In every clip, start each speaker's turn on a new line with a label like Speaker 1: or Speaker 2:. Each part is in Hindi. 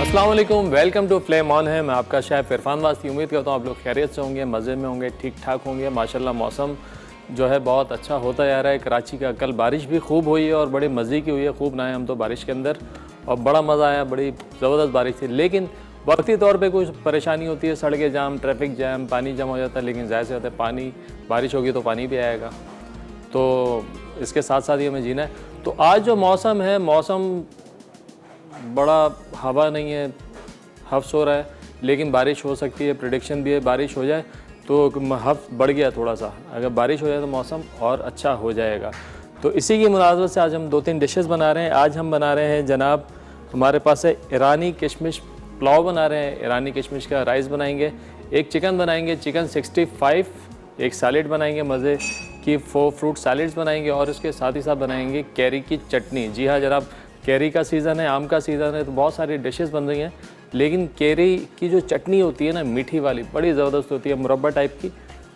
Speaker 1: अस्सलाम वालेकुम, वेलकम टू फ्लेम ऑन है। मैं आपका शेफ़ इरफान वास्ती। उम्मीद करता हूँ आप लोग खैरियत से होंगे, मज़े में होंगे, ठीक ठाक होंगे। माशाल्लाह मौसम जो है बहुत अच्छा होता जा रहा है कराची का। कल बारिश भी खूब हुई है और बड़े मज़े की हुई है। खूब नहाए हम तो बारिश के अंदर और बड़ा मज़ा आया, बड़ी ज़बरदस्त बारिश थी। लेकिन वक्ती तौर पे कुछ परेशानी होती है, सड़कें जाम, ट्रैफिक जैम, पानी जमा हो जाता है। लेकिन ज़ाहिर सी बात है, पानी बारिश होगी तो पानी भी आएगा, तो इसके साथ साथ ही हमें जीना है। तो आज जो मौसम है, मौसम बड़ा हवा नहीं है, हफ्स हो रहा है, लेकिन बारिश हो सकती है। प्रेडिक्शन भी है बारिश हो जाए तो हफ्स बढ़ गया थोड़ा सा। अगर बारिश हो जाए तो मौसम और अच्छा हो जाएगा। तो इसी की मुनासबत से आज हम 2-3 डिशेस बना रहे हैं। आज हम बना रहे हैं जनाब, हमारे पास है ईरानी किशमिश पुलाव बना रहे हैं। ईरानी किशमिश का राइस बनाएंगे, एक चिकन बनाएंगे, चिकन 65, एक सैलेड बनाएंगे, मज़े की 4 फ्रूट सैलेड्स बनाएंगे और इसके साथ ही साथ बनाएंगे कैरी की चटनी। जी हाँ जनाब, कैरी का सीज़न है, आम का सीज़न है, तो बहुत सारी डिशेस बन रही हैं। लेकिन कैरी की जो चटनी होती है ना, मीठी वाली, बड़ी ज़बरदस्त होती है, मुरब्बा टाइप की,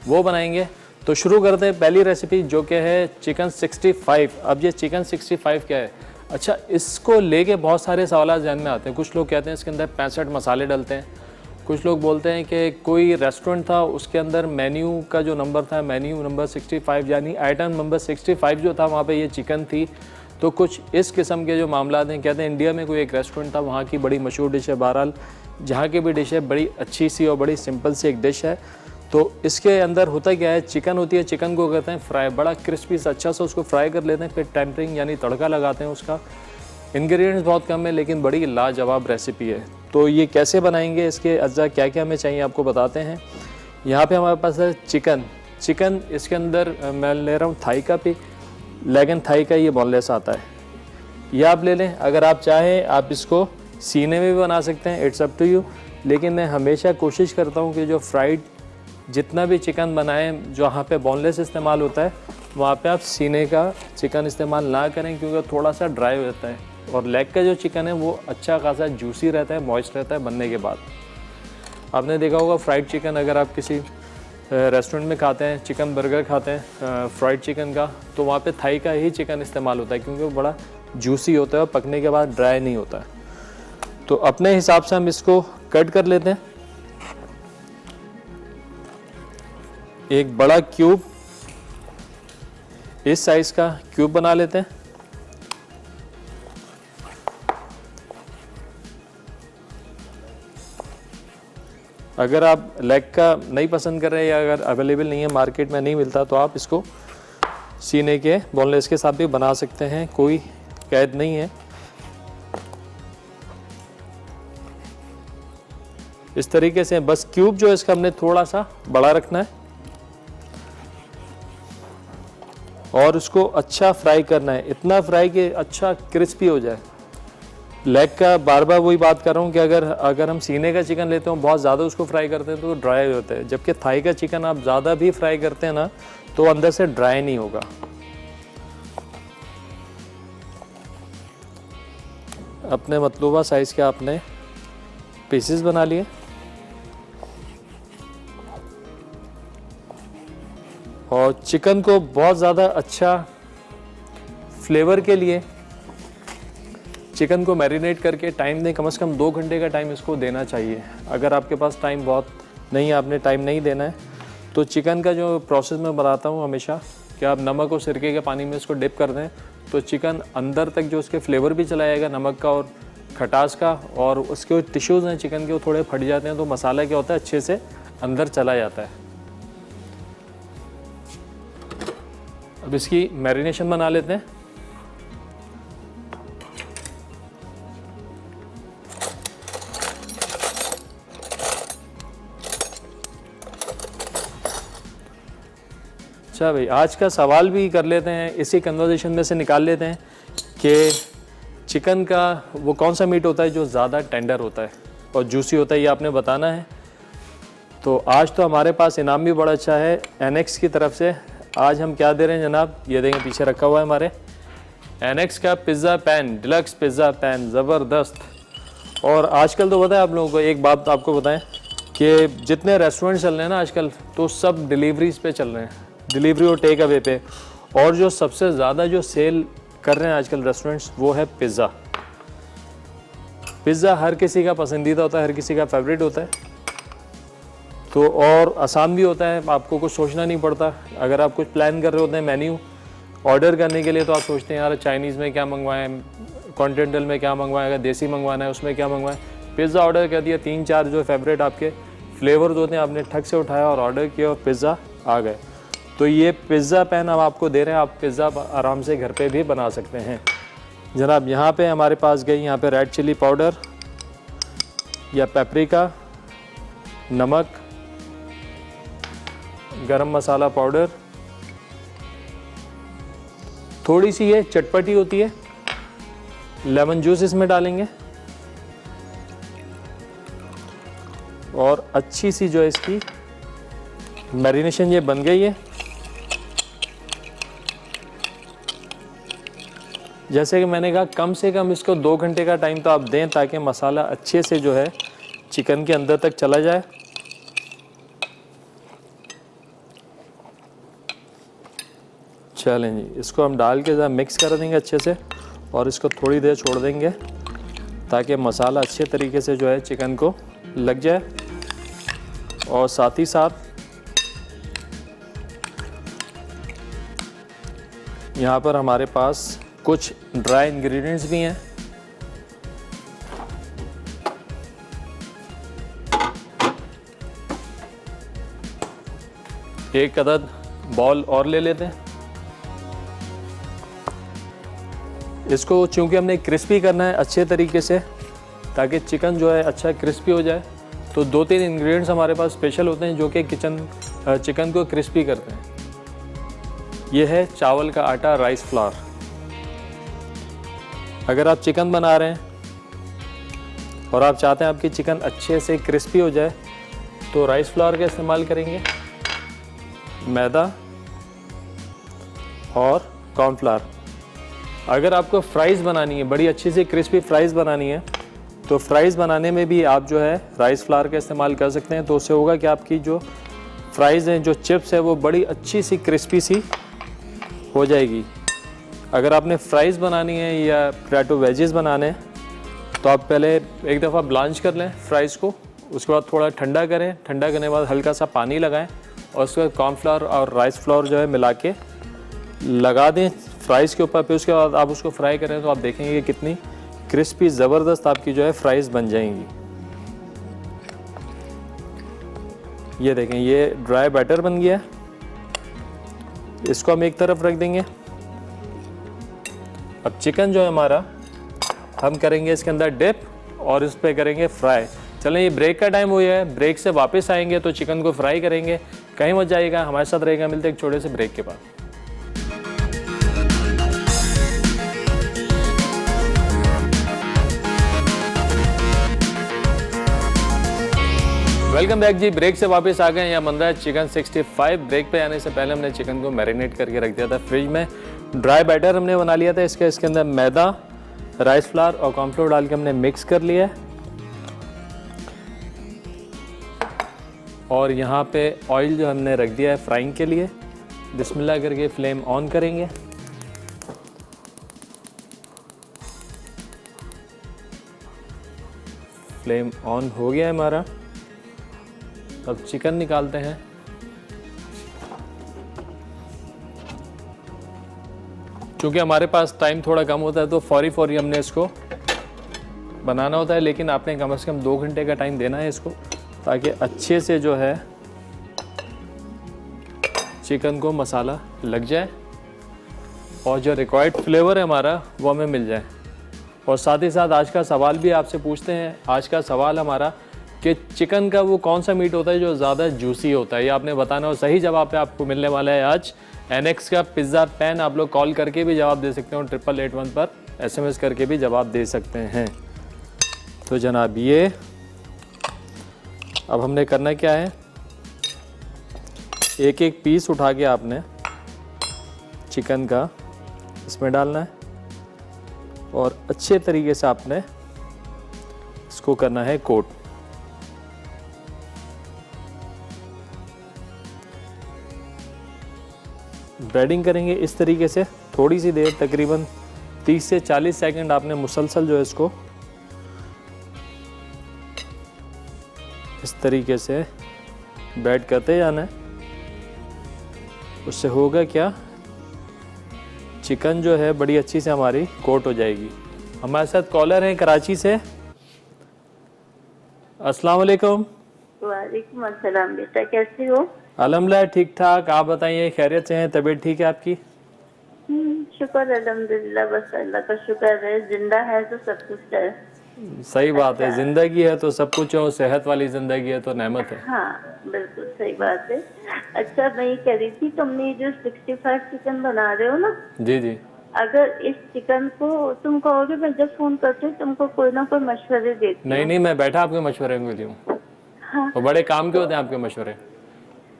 Speaker 1: वो बनाएंगे। तो शुरू करते हैं पहली रेसिपी, जो कि है चिकन 65। अब ये चिकन 65 क्या है? अच्छा, इसको लेके बहुत सारे सवाल ज़हन में आते हैं। कुछ लोग कहते हैं इसके अंदर 65 मसाले डलते हैं। कुछ लोग बोलते हैं कि कोई रेस्टोरेंट था, उसके अंदर मेन्यू का जो नंबर था, मेन्यू नंबर 65, यानी आइटम नंबर 65 जो था, वहाँ पे ये चिकन थी। तो कुछ इस किस्म के जो मामला हैं। कहते हैं इंडिया में कोई एक रेस्टोरेंट था, वहाँ की बड़ी मशहूर डिश है। बहरहाल जहाँ की भी डिश है, बड़ी अच्छी सी और बड़ी सिंपल सी एक डिश है। तो इसके अंदर होता क्या है, चिकन होती है, चिकन को करते हैं फ्राई, बड़ा क्रिस्पी सा अच्छा सा उसको फ्राई कर लेते हैं, फिर टेम्परिंग यानी तड़का लगाते हैं उसका। इंग्रेडिएंट्स बहुत कम है लेकिन बड़ी लाजवाब रेसिपी है। तो ये कैसे बनाएंगे, इसके अज्जा क्या क्या हमें चाहिए, आपको बताते हैं। यहाँ पे हमारे पास है चिकन इसके अंदर मैं ले रहा हूँ थाई का भी, लेकिन थाई का ये बोनलेस आता है, ये आप ले लें। अगर आप चाहें आप इसको सीने में भी बना सकते हैं, इट्स अप टू यू। लेकिन मैं हमेशा कोशिश करता हूँ कि जो फ्राइड जितना भी चिकन बनाएं, जहाँ पे बोनलेस इस्तेमाल होता है, वहाँ पे आप सीने का चिकन इस्तेमाल ना करें, क्योंकि थोड़ा सा ड्राई हो जाता है। और लेग का जो चिकन है वो अच्छा खासा जूसी रहता है, मॉइस्ट रहता है बनने के बाद। आपने देखा होगा फ्राइड चिकन, अगर आप किसी रेस्टोरेंट में खाते हैं, चिकन बर्गर खाते हैं फ्राइड चिकन का, तो वहाँ पे थाई का ही चिकन इस्तेमाल होता है, क्योंकि वो बड़ा जूसी होता है और पकने के बाद ड्राई नहीं होता है। तो अपने हिसाब से हम इसको कट कर लेते हैं। एक बड़ा क्यूब, इस साइज का क्यूब बना लेते हैं। अगर आप लेग का नहीं पसंद कर रहे हैं या अगर अवेलेबल नहीं है, मार्केट में नहीं मिलता, तो आप इसको सीने के बोनलेस के साथ भी बना सकते हैं, कोई कैद नहीं है। इस तरीके से बस क्यूब जो है इसका हमने थोड़ा सा बड़ा रखना है और उसको अच्छा फ्राई करना है, इतना फ्राई कि अच्छा क्रिस्पी हो जाए। लेग का बार बार वही बात कर रहा हूँ कि अगर हम सीने का चिकन लेते हैं, बहुत ज़्यादा उसको फ्राई करते हैं तो ड्राई हो जाता है, जबकि थाई का चिकन आप ज़्यादा भी फ्राई करते हैं ना, तो अंदर से ड्राई नहीं होगा। अपने मतलूबा साइज़ के आपने पीसेस बना लिए और चिकन को बहुत ज़्यादा अच्छा फ्लेवर के लिए चिकन को मैरिनेट करके टाइम दें, कम से कम 2 घंटे का टाइम इसको देना चाहिए। अगर आपके पास टाइम बहुत नहीं है, आपने टाइम नहीं देना है, तो चिकन का जो प्रोसेस मैं बताता हूँ हमेशा कि आप नमक और सिरके के पानी में इसको डिप कर दें, तो चिकन अंदर तक जो उसके फ्लेवर भी चला जाएगा नमक का और खटास का, और उसके टिश्यूज़ हैं चिकन के वो थोड़े फट जाते हैं, तो मसाला क्या होता है अच्छे से अंदर चला जाता है। अब इसकी मैरिनेशन बना लेते हैं। अच्छा भाई, आज का सवाल भी कर लेते हैं, इसी कन्वर्सेशन में से निकाल लेते हैं कि चिकन का वो कौन सा मीट होता है जो ज़्यादा टेंडर होता है और जूसी होता है, ये आपने बताना है। तो आज तो हमारे पास इनाम भी बड़ा अच्छा है एनेक्स की तरफ से। आज हम क्या दे रहे हैं जनाब, ये देंगे, पीछे रखा हुआ है हमारे एनेक्स का pizza pan, deluxe pizza pan, ज़बरदस्त। और आजकल तो पता है आप लोगों को, एक बात आपको बताएं कि जितने रेस्टोरेंट चल रहे हैं ना आजकल, तो सब डिलीवरीज पे चल रहे हैं, डिलीवरी और टेक अवे पे। और जो सबसे ज़्यादा जो सेल कर रहे हैं आजकल रेस्टोरेंट्स, वो है पिज़्ज़ा। पिज़्ज़ा हर किसी का पसंदीदा होता है, हर किसी का फेवरेट होता है, तो और आसान भी होता है, आपको कुछ सोचना नहीं पड़ता। अगर आप कुछ प्लान कर रहे होते हैं मेन्यू ऑर्डर करने के लिए, तो आप सोचते हैं यार चाइनीज़ में क्या मंगवाएं, कॉन्टिनेंटल में क्या मंगवाएं, अगर देसी मंगवाना है उसमें क्या मंगवाएं। पिज़्ज़ा ऑर्डर कर दिया, 3-4 जो फेवरेट आपके फ्लेवर्स होते हैं आपने ठग से उठाया और ऑर्डर किया और पिज़्ज़ा आ गए। तो ये पिज़्ज़ा पैन अब आपको दे रहे हैं, आप पिज़्ज़ा आराम से घर पे भी बना सकते हैं जनाब। यहाँ पे हमारे पास गई यहाँ पे रेड चिली पाउडर या पेपरिका, नमक, गरम मसाला पाउडर, थोड़ी सी ये चटपटी होती है, लेमन जूस इसमें डालेंगे और अच्छी सी जो है इसकी मैरिनेशन ये बन गई है। जैसे कि मैंने कहा कम से कम इसको 2 घंटे का टाइम तो आप दें ताकि मसाला अच्छे से जो है चिकन के अंदर तक चला जाए। चलें जी, इसको हम डाल के ज़रा मिक्स कर देंगे अच्छे से और इसको थोड़ी देर छोड़ देंगे ताकि मसाला अच्छे तरीके से जो है चिकन को लग जाए। और साथ ही साथ यहाँ पर हमारे पास कुछ ड्राई इंग्रेडिएंट्स भी हैं। एक अदद बॉल और ले लेते हैं। इसको चूंकि हमने क्रिस्पी करना है अच्छे तरीके से ताकि चिकन जो है अच्छा क्रिस्पी हो जाए, तो 2-3 इंग्रेडिएंट्स हमारे पास स्पेशल होते हैं जो कि चिकन को क्रिस्पी करते हैं। ये है चावल का आटा, राइस फ्लावर। अगर आप चिकन बना रहे हैं और आप चाहते हैं आपकी चिकन अच्छे से क्रिस्पी हो जाए, तो राइस फ्लावर का इस्तेमाल करेंगे, मैदा और कॉर्नफ्लावर। अगर आपको फ्राइज़ बनानी है, बड़ी अच्छी सी क्रिस्पी फ्राइज़ बनानी है, तो फ्राइज़ बनाने में भी आप जो है राइस फ्लावर का इस्तेमाल कर सकते हैं। तो उससे होगा कि आपकी जो फ्राइज़ हैं, जो चिप्स है, वो बड़ी अच्छी सी क्रिस्पी सी हो जाएगी। अगर आपने फ्राइज़ बनानी है या पोटैटो वेजेस बनाने हैं, तो आप पहले एक दफ़ा ब्लांच कर लें फ्राइज़ को, उसके बाद थोड़ा ठंडा करें, ठंडा करने के बाद हल्का सा पानी लगाएं और उसके बाद कॉर्नफ्लावर और राइस फ्लावर जो है मिला के लगा दें फ्राइज़ के ऊपर। फिर उसके बाद आप उसको फ्राई करें तो आप देखेंगे कि कितनी क्रिस्पी ज़बरदस्त आपकी जो है फ्राइज़ बन जाएंगी। ये देखें, ये ड्राई बैटर बन गया है। इसको हम एक तरफ रख देंगे। अब चिकन जो है हमारा, हम करेंगे इसके अंदर डिप और इस पर करेंगे फ्राई। चलें, ये ब्रेक का टाइम हो गया है, ब्रेक से वापस आएंगे तो चिकन को फ्राई करेंगे। कहीं मत जाइएगा, हमारे साथ रहेगा। मिलते हैं एक छोटे से ब्रेक के बाद। वेलकम बैक जी। ब्रेक से वापस आ गए। यहाँ बन रहा है चिकन 65। ब्रेक पे आने से पहले हमने चिकन को मैरिनेट करके रख दिया था फ्रिज में। ड्राई बैटर हमने बना लिया था इसके अंदर मैदा, राइस फ्लावर और कॉर्नफ्लोर डाल के हमने मिक्स कर लिया है। और यहाँ पे ऑयल जो हमने रख दिया है फ्राइंग के लिए। बिस्मिल्लाह करके फ्लेम ऑन करेंगे। फ्लेम ऑन हो गया है हमारा। अब चिकन निकालते हैं। क्योंकि हमारे पास टाइम थोड़ा कम होता है तो फौरी हमने इसको बनाना होता है, लेकिन आपने कम से कम 2 घंटे का टाइम देना है इसको, ताकि अच्छे से जो है चिकन को मसाला लग जाए और जो रिक्वायर्ड फ्लेवर है हमारा वो हमें मिल जाए। और साथ ही साथ आज का सवाल भी आपसे पूछते हैं। आज का सवाल हमारा कि चिकन का वो कौन सा मीट होता है जो ज़्यादा जूसी होता है, ये आपने बताना। और सही जवाब पे आपको मिलने वाला है आज NX का पिज़्ज़ा पैन। आप लोग कॉल करके भी जवाब दे सकते हो, 8881 पर SMS करके भी जवाब दे सकते हैं। तो जनाब ये अब हमने करना क्या है, एक एक पीस उठा के आपने चिकन का इसमें डालना है और अच्छे तरीके से आपने इसको करना है कोट। ब्रेडिंग करेंगे इस तरीके से थोड़ी सी देर, तकरीबन 30 से 40 सेकंड आपने मुसलसल जो है इसको इस तरीके से बैठ करते जाना है। उससे होगा क्या, चिकन जो है बड़ी अच्छी से हमारी कोट हो जाएगी। हमारे साथ कॉलर हैं कराची से। अस्सलाम वालेकुम।
Speaker 2: वालेकुम अस्सलाम बेटा, कैसे हो?
Speaker 1: अल्हम्दुलिल्लाह ठीक ठाक, आप बताइए खैरियत से हैं, तबीयत ठीक है आपकी?
Speaker 2: शुक्र अल्हम्दुलिल्लाह, बस अल्लाह का शुक्र है, जिंदा है तो सब कुछ है।
Speaker 1: सही बात है, जिंदगी है तो सब कुछ है, और सेहत वाली जिंदगी है तो नेमत है।
Speaker 2: हाँ बिल्कुल सही बात है। अच्छा, मैं ये कह रही थी, तुमने जो 65 चिकन बना रहे हो ना,
Speaker 1: जी जी।
Speaker 2: अगर इस चिकन को तुम कहोगे, मैं जब फोन करती हूँ तुमको कोई ना कोई मशवरे देती
Speaker 1: नहीं
Speaker 2: हूँ।
Speaker 1: नहीं, मैं बैठा आपके मशवरे के लिए हूँ।
Speaker 2: हाँ,
Speaker 1: और बड़े काम के होते हैं आपके मशवरे।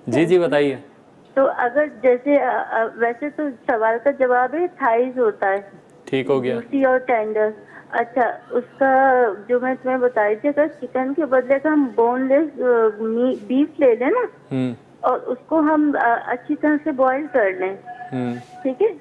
Speaker 1: जी जी बताइए।
Speaker 2: तो अगर जैसे वैसे तो सवाल का जवाब है, थाइज होता है,
Speaker 1: ठीक हो गया।
Speaker 2: जूसी और टेंडर। अच्छा, उसका जो मैं तुम्हें बताई थी, अगर चिकन के बदले का हम बोनलेस बीफ ले लें ना, और उसको हम अच्छी तरह से बॉईल कर लें, ठीक है,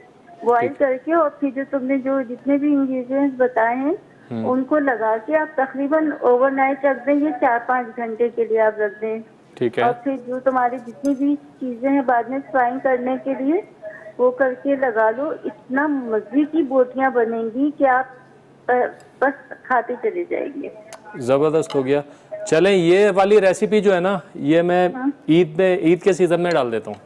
Speaker 2: बॉईल करके, और फिर जो तुमने जो जितने भी इंग्रेडिएंट्स बताए हैं उनको लगा के आप तकरीबन ओवरनाइट रख दें, ये 4-5 घंटे के लिए आप रख दें।
Speaker 1: ठीक है।
Speaker 2: और फिर जो तुम्हारी जितनी भी चीजें हैं बाद में फ्राइंग करने के लिए, वो करके लगा लो। इतना मजे की बोटियां बनेंगी कि आप बस खाते चले जाएंगे।
Speaker 1: ज़बरदस्त हो गया। चलें, ये वाली रेसिपी जो है ना, ये मैं ईद के सीज़न में डाल देता हूँ।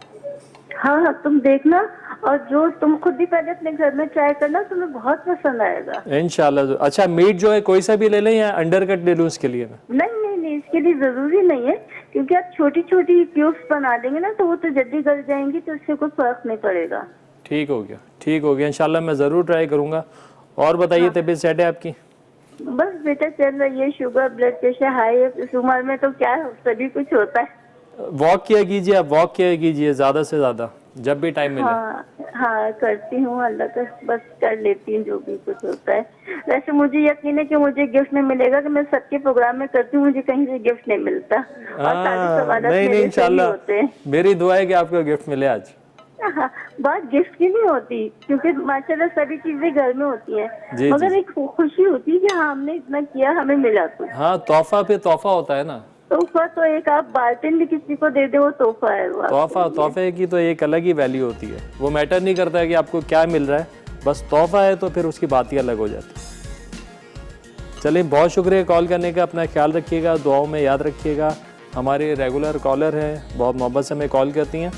Speaker 2: हाँ हाँ, तुम देखना, और जो तुम खुद भी पहले अपने घर में ट्राई करना, तुम्हें बहुत पसंद आएगा
Speaker 1: इंशाल्लाह। अच्छा, मीट जो है कोई सा भी ले लें या अंडर कट ले लूँ इसके लिए मैं?
Speaker 2: नहीं नहीं नहीं, इसके लिए जरूरी नहीं है, क्योंकि आप छोटी छोटी क्यूब्स बना लेंगे ना, तो वो तो जल्दी गल जाएंगी, तो इससे कोई फर्क नहीं पड़ेगा।
Speaker 1: ठीक हो गया, ठीक हो गया, इंशाल्लाह मैं ज़रूर ट्राई करूँगा। और बताइए, तबीयत सेट है आपकी?
Speaker 2: बस बेटा चल रही है, शुगर ब्लड प्रेशर हाई है, इस उम्र में तो क्या सभी कुछ होता है।
Speaker 1: वॉक किया कीजिए, आप वॉक किया कीजिए ज़्यादा से ज़्यादा, जब भी टाइम मिले।
Speaker 2: हाँ हाँ, करती हूँ, अल्लाह का बस कर लेती हूँ जो भी कुछ होता है। वैसे मुझे यकीन है कि मुझे गिफ्ट नहीं मिलेगा, कि मैं सबके प्रोग्राम में करती हूँ, मुझे कहीं से गिफ्ट नहीं मिलता, और सारे सवाल
Speaker 1: नहीं इंशाल्लाह, मेरी दुआ है कि आपको गिफ्ट मिले आज।
Speaker 2: हाँ, बात गिफ्ट की नहीं होती, क्योंकि माशाल्लाह सभी चीजें घर में होती हैं, मगर एक खुशी होती है कि हाँ हमने इतना किया, हमें मिला कुछ।
Speaker 1: हाँ, तोहफा पे तोहफा होता है ना।
Speaker 2: तोहफा तो एक आप बाल्टीन भी किसी को दे दे, वो तोहफा है।
Speaker 1: तोहफे की तो एक अलग ही वैल्यू होती है, वो मैटर नहीं करता है कि आपको क्या मिल रहा है, बस तोहफा है तो फिर उसकी बात ही अलग हो जाती है। चलिए, बहुत शुक्रिया कॉल करने का, अपना ख्याल रखिएगा, दुआओं में याद रखिएगा। हमारे रेगुलर कॉलर हैं, बहुत मोहब्बत से हमें कॉल करती हैं।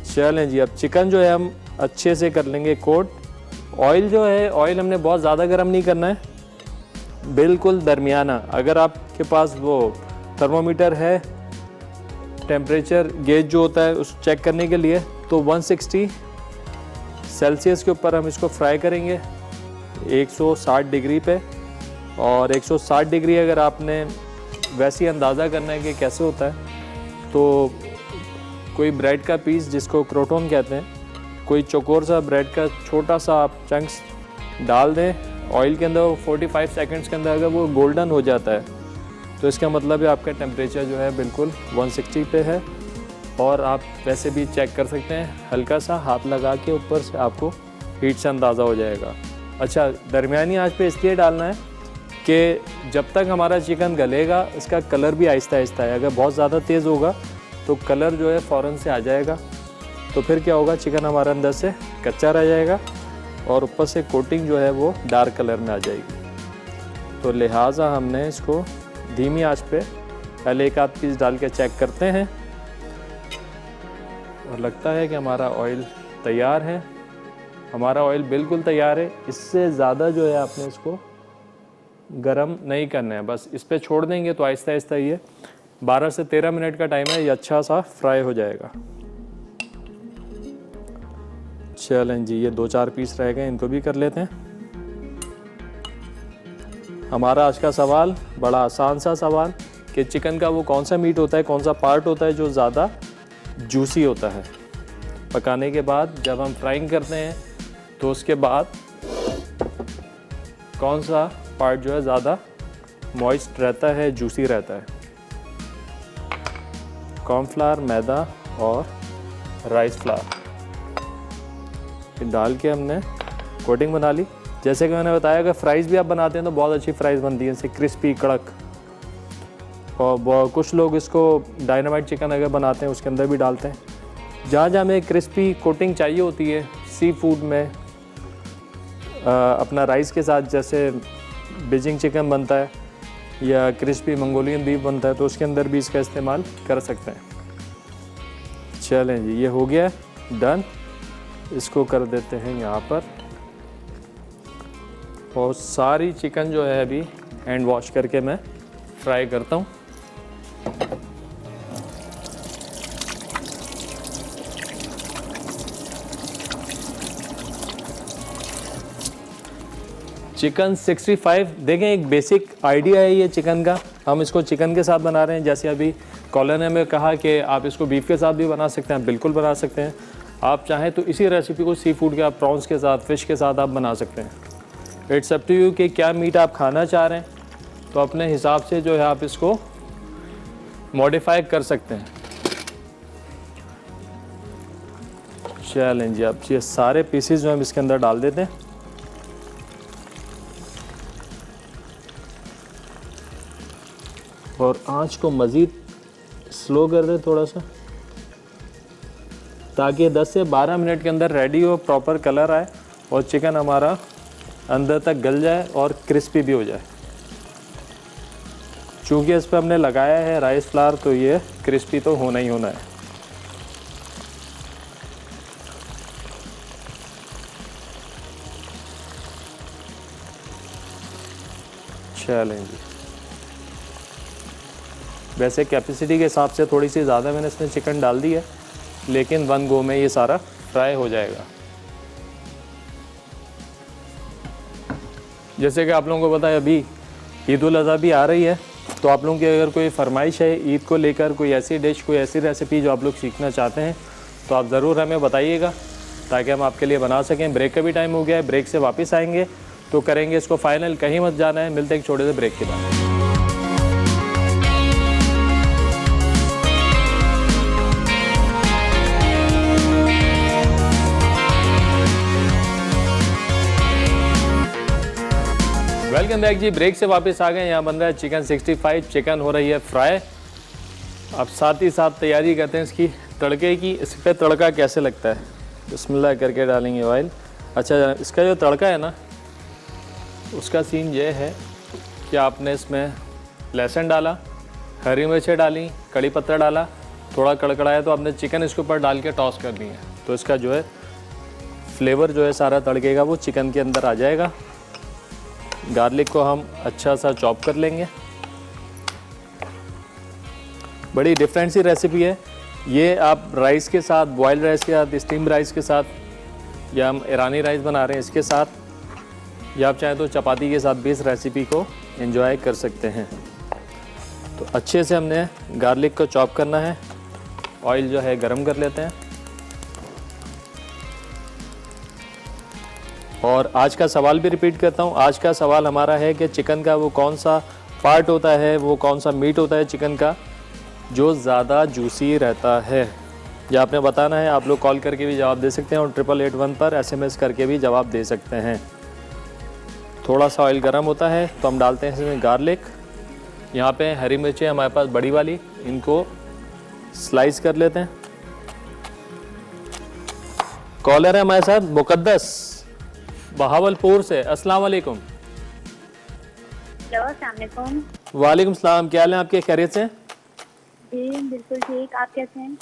Speaker 1: चलें जी, अब चिकन जो है हम अच्छे से कर लेंगे कोट। ऑयल जो है, ऑयल हमने बहुत ज़्यादा गर्म नहीं करना है, बिल्कुल दरमियाना। अगर आपके पास वो थर्मोमीटर है, टेम्परेचर गेज जो होता है उस चेक करने के लिए, तो 160 सेल्सियस के ऊपर हम इसको फ्राई करेंगे 160 डिग्री पे। और 160 डिग्री अगर आपने वैसे ही अंदाज़ा करना है कि कैसे होता है, तो कोई ब्रेड का पीस, जिसको क्रोटन कहते हैं, कोई चौकोर सा ब्रेड का छोटा सा आप चंक्स डाल दें ऑयल के अंदर। 45 सेकंड्स के अंदर अगर वो गोल्डन हो जाता है तो इसका मतलब है आपका टेम्परेचर जो है बिल्कुल 160 पे है। और आप वैसे भी चेक कर सकते हैं, हल्का सा हाथ लगा के ऊपर से आपको हीट से अंदाज़ा हो जाएगा। अच्छा, दरमियानी आंच पे इसलिए डालना है कि जब तक हमारा चिकन गलेगा इसका कलर भी आहिस्ता आहिस्ता है। अगर बहुत ज़्यादा तेज़ होगा तो कलर जो है फ़ौरन से आ जाएगा, तो फिर क्या होगा, चिकन हमारा अंदर से कच्चा रह जाएगा और ऊपर से कोटिंग जो है वो डार्क कलर में आ जाएगी। तो लिहाजा हमने इसको धीमी आंच पे पहले एक आध पीस डाल के चेक करते हैं, और लगता है कि हमारा ऑयल तैयार है। हमारा ऑयल बिल्कुल तैयार है। इससे ज़्यादा जो है आपने इसको गरम नहीं करना है, बस इस पर छोड़ देंगे तो आहिस्ता आहिस्ता ये 12 से 13 मिनट का टाइम है, ये अच्छा सा फ्राई हो जाएगा। चलें जी, ये 2-4 पीस रह गए, इनको भी कर लेते हैं। हमारा आज का सवाल बड़ा आसान सा सवाल कि चिकन का वो कौन सा मीट होता है, कौन सा पार्ट होता है जो ज़्यादा जूसी होता है। पकाने के बाद जब हम फ्राइंग करते हैं तो उसके बाद कौन सा पार्ट जो है ज़्यादा मॉइस्ट रहता है, जूसी रहता है। कॉर्नफ्लावर, मैदा और राइस फ्लावर डाल के हमने कोटिंग बना ली। जैसे कि मैंने बताया, अगर फ्राइज़ भी आप बनाते हैं तो बहुत अच्छी फ्राइज़ बनती है, जैसे क्रिस्पी कड़क। और कुछ लोग इसको डायनामाइट चिकन अगर बनाते हैं उसके अंदर भी डालते हैं। जहाँ जहाँ हमें क्रिस्पी कोटिंग चाहिए होती है सी फूड में, अपना राइस के साथ, जैसे बीजिंग चिकन बनता है या क्रिस्पी मंगोलियन बीफ बनता है, तो उसके अंदर भी इसका इस्तेमाल कर सकते हैं। चलें जी, ये हो गया डन। इसको कर देते हैं यहाँ पर, और सारी चिकन जो है अभी हैंड वॉश करके मैं फ्राई करता हूँ। चिकन 65 देखें, एक बेसिक आइडिया है ये चिकन का। हम इसको चिकन के साथ बना रहे हैं, जैसे अभी कॉलर ने हमें कहा कि आप इसको बीफ के साथ भी बना सकते हैं, बिल्कुल बना सकते हैं। आप चाहें तो इसी रेसिपी को सी फूड के, आप प्रॉन्स के साथ, फ़िश के साथ आप बना सकते हैं। इट्स अप टू यू कि क्या मीट आप खाना चाह रहे हैं, तो अपने हिसाब से जो है आप इसको मॉडिफाई कर सकते हैं। चलें जी, अब ये सारे पीसेस जो हम इसके अंदर डाल देते हैं। और आंच को मज़ीद स्लो कर दें थोड़ा सा, ताकि 10 से 12 मिनट के अंदर रेडी हो, प्रॉपर कलर आए और चिकन हमारा अंदर तक गल जाए और क्रिस्पी भी हो जाए। चूँकि इस पर हमने लगाया है राइस फ्लावर, तो ये क्रिस्पी तो होना ही होना है। चलें जी, वैसे कैपेसिटी के हिसाब से थोड़ी सी ज़्यादा मैंने इसमें चिकन डाल दी है, लेकिन वन गो में ये सारा फ्राई हो जाएगा। जैसे कि आप लोगों को पता है अभी ईद उल अज़हा भी आ रही है, तो आप लोगों की अगर कोई फरमाइश है ईद को लेकर, कोई ऐसी डिश, कोई ऐसी रेसिपी जो आप लोग सीखना चाहते हैं, तो आप ज़रूर हमें बताइएगा, ताकि हम आपके लिए बना सकें। ब्रेक का भी टाइम हो गया है, ब्रेक से वापस आएंगे तो करेंगे इसको फाइनल। कहीं मत जाना है, मिलते हैं एक छोटे से ब्रेक के बाद। वेलकम बैक जी, ब्रेक से वापस आ गए। यहाँ बन रहा है चिकन 65, चिकन हो रही है फ्राई। अब साथ ही साथ तैयारी करते हैं इसकी तड़के की। इस पर तड़का कैसे लगता है, बिस्मिल्लाह करके डालेंगे ऑयल। अच्छा, इसका जो तड़का है ना, उसका सीन ये है कि आपने इसमें लहसुन डाला, हरी मिर्चें डाली, कड़ी पत्ता डाला, थोड़ा कड़कड़ाया तो आपने चिकन इसके ऊपर डाल के टॉस कर दी है, तो इसका जो है फ्लेवर जो है सारा तड़के का वो चिकन के अंदर आ जाएगा। गार्लिक को हम अच्छा सा चॉप कर लेंगे। बड़ी डिफरेंट सी रेसिपी है ये। आप राइस के साथ, बॉइल्ड राइस के साथ, स्टीम राइस के साथ, या हम ईरानी राइस बना रहे हैं इसके साथ, या आप चाहें तो चपाती के साथ भी इस रेसिपी को एंजॉय कर सकते हैं। तो अच्छे से हमने गार्लिक को चॉप करना है। ऑयल जो है गरम कर लेते हैं। और आज का सवाल भी रिपीट करता हूँ। आज का सवाल हमारा है कि चिकन का वो कौन सा पार्ट होता है, वो कौन सा मीट होता है चिकन का जो ज़्यादा जूसी रहता है, या आपने बताना है। आप लोग कॉल करके भी जवाब दे सकते हैं और 8881 पर SMS करके भी जवाब दे सकते हैं। थोड़ा सा ऑयल गर्म होता है तो हम डालते हैं इसमें गार्लिक। यहाँ पे हरी मिर्चें हमारे पास बड़ी वाली, इनको स्लाइस कर लेते हैं। कॉलर है हमारे साथ मुकद्दस बहावलपुर से। अस्सलाम वालेकुम।
Speaker 2: हेलो, अस्सलाम वालेकुम।
Speaker 1: वालेकुम सलाम। क्या हाल है आपके, खैरियत से?
Speaker 2: जी बिल्कुल ठीक, आप कैसे हैं?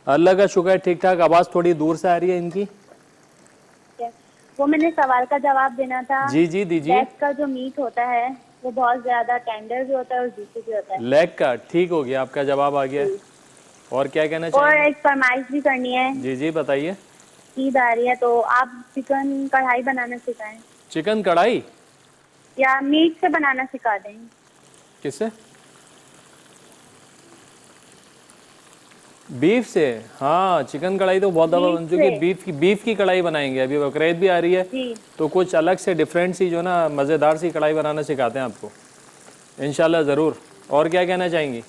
Speaker 1: अल्लाह का शुक्र है, ठीक ठाक। आवाज़ थोड़ी दूर से आ रही है इनकी।
Speaker 2: वो मैंने सवाल का जवाब देना था।
Speaker 1: जी जी दीजिए।
Speaker 2: लेग का जो मीट होता है वो बहुत ज्यादा टेंडर भी होता है और जूसी भी होता है।
Speaker 1: लेग का, ठीक हो गया, आपका जवाब आ गया। और क्या कहना
Speaker 2: और
Speaker 1: चाहिए?
Speaker 2: एक फरमाइश भी करनी है।
Speaker 1: जी जी बताइए।
Speaker 2: ईद आ रही है तो आप चिकन कढ़ाई बनाना सिखाएं,
Speaker 1: चिकन कढ़ाई
Speaker 2: या मीट से बनाना सिखा दें।
Speaker 1: किससे? बीफ से? हाँ, चिकन कढ़ाई तो बहुत दफा बन चुकी है। बीफ की कढ़ाई बनाएंगे। अभी बकरीद भी आ रही है
Speaker 2: जी।
Speaker 1: तो कुछ अलग से डिफरेंट सी जो ना मज़ेदार सी कढ़ाई बनाना सिखाते हैं आपको, इंशाल्लाह ज़रूर। और क्या कहना चाहेंगी?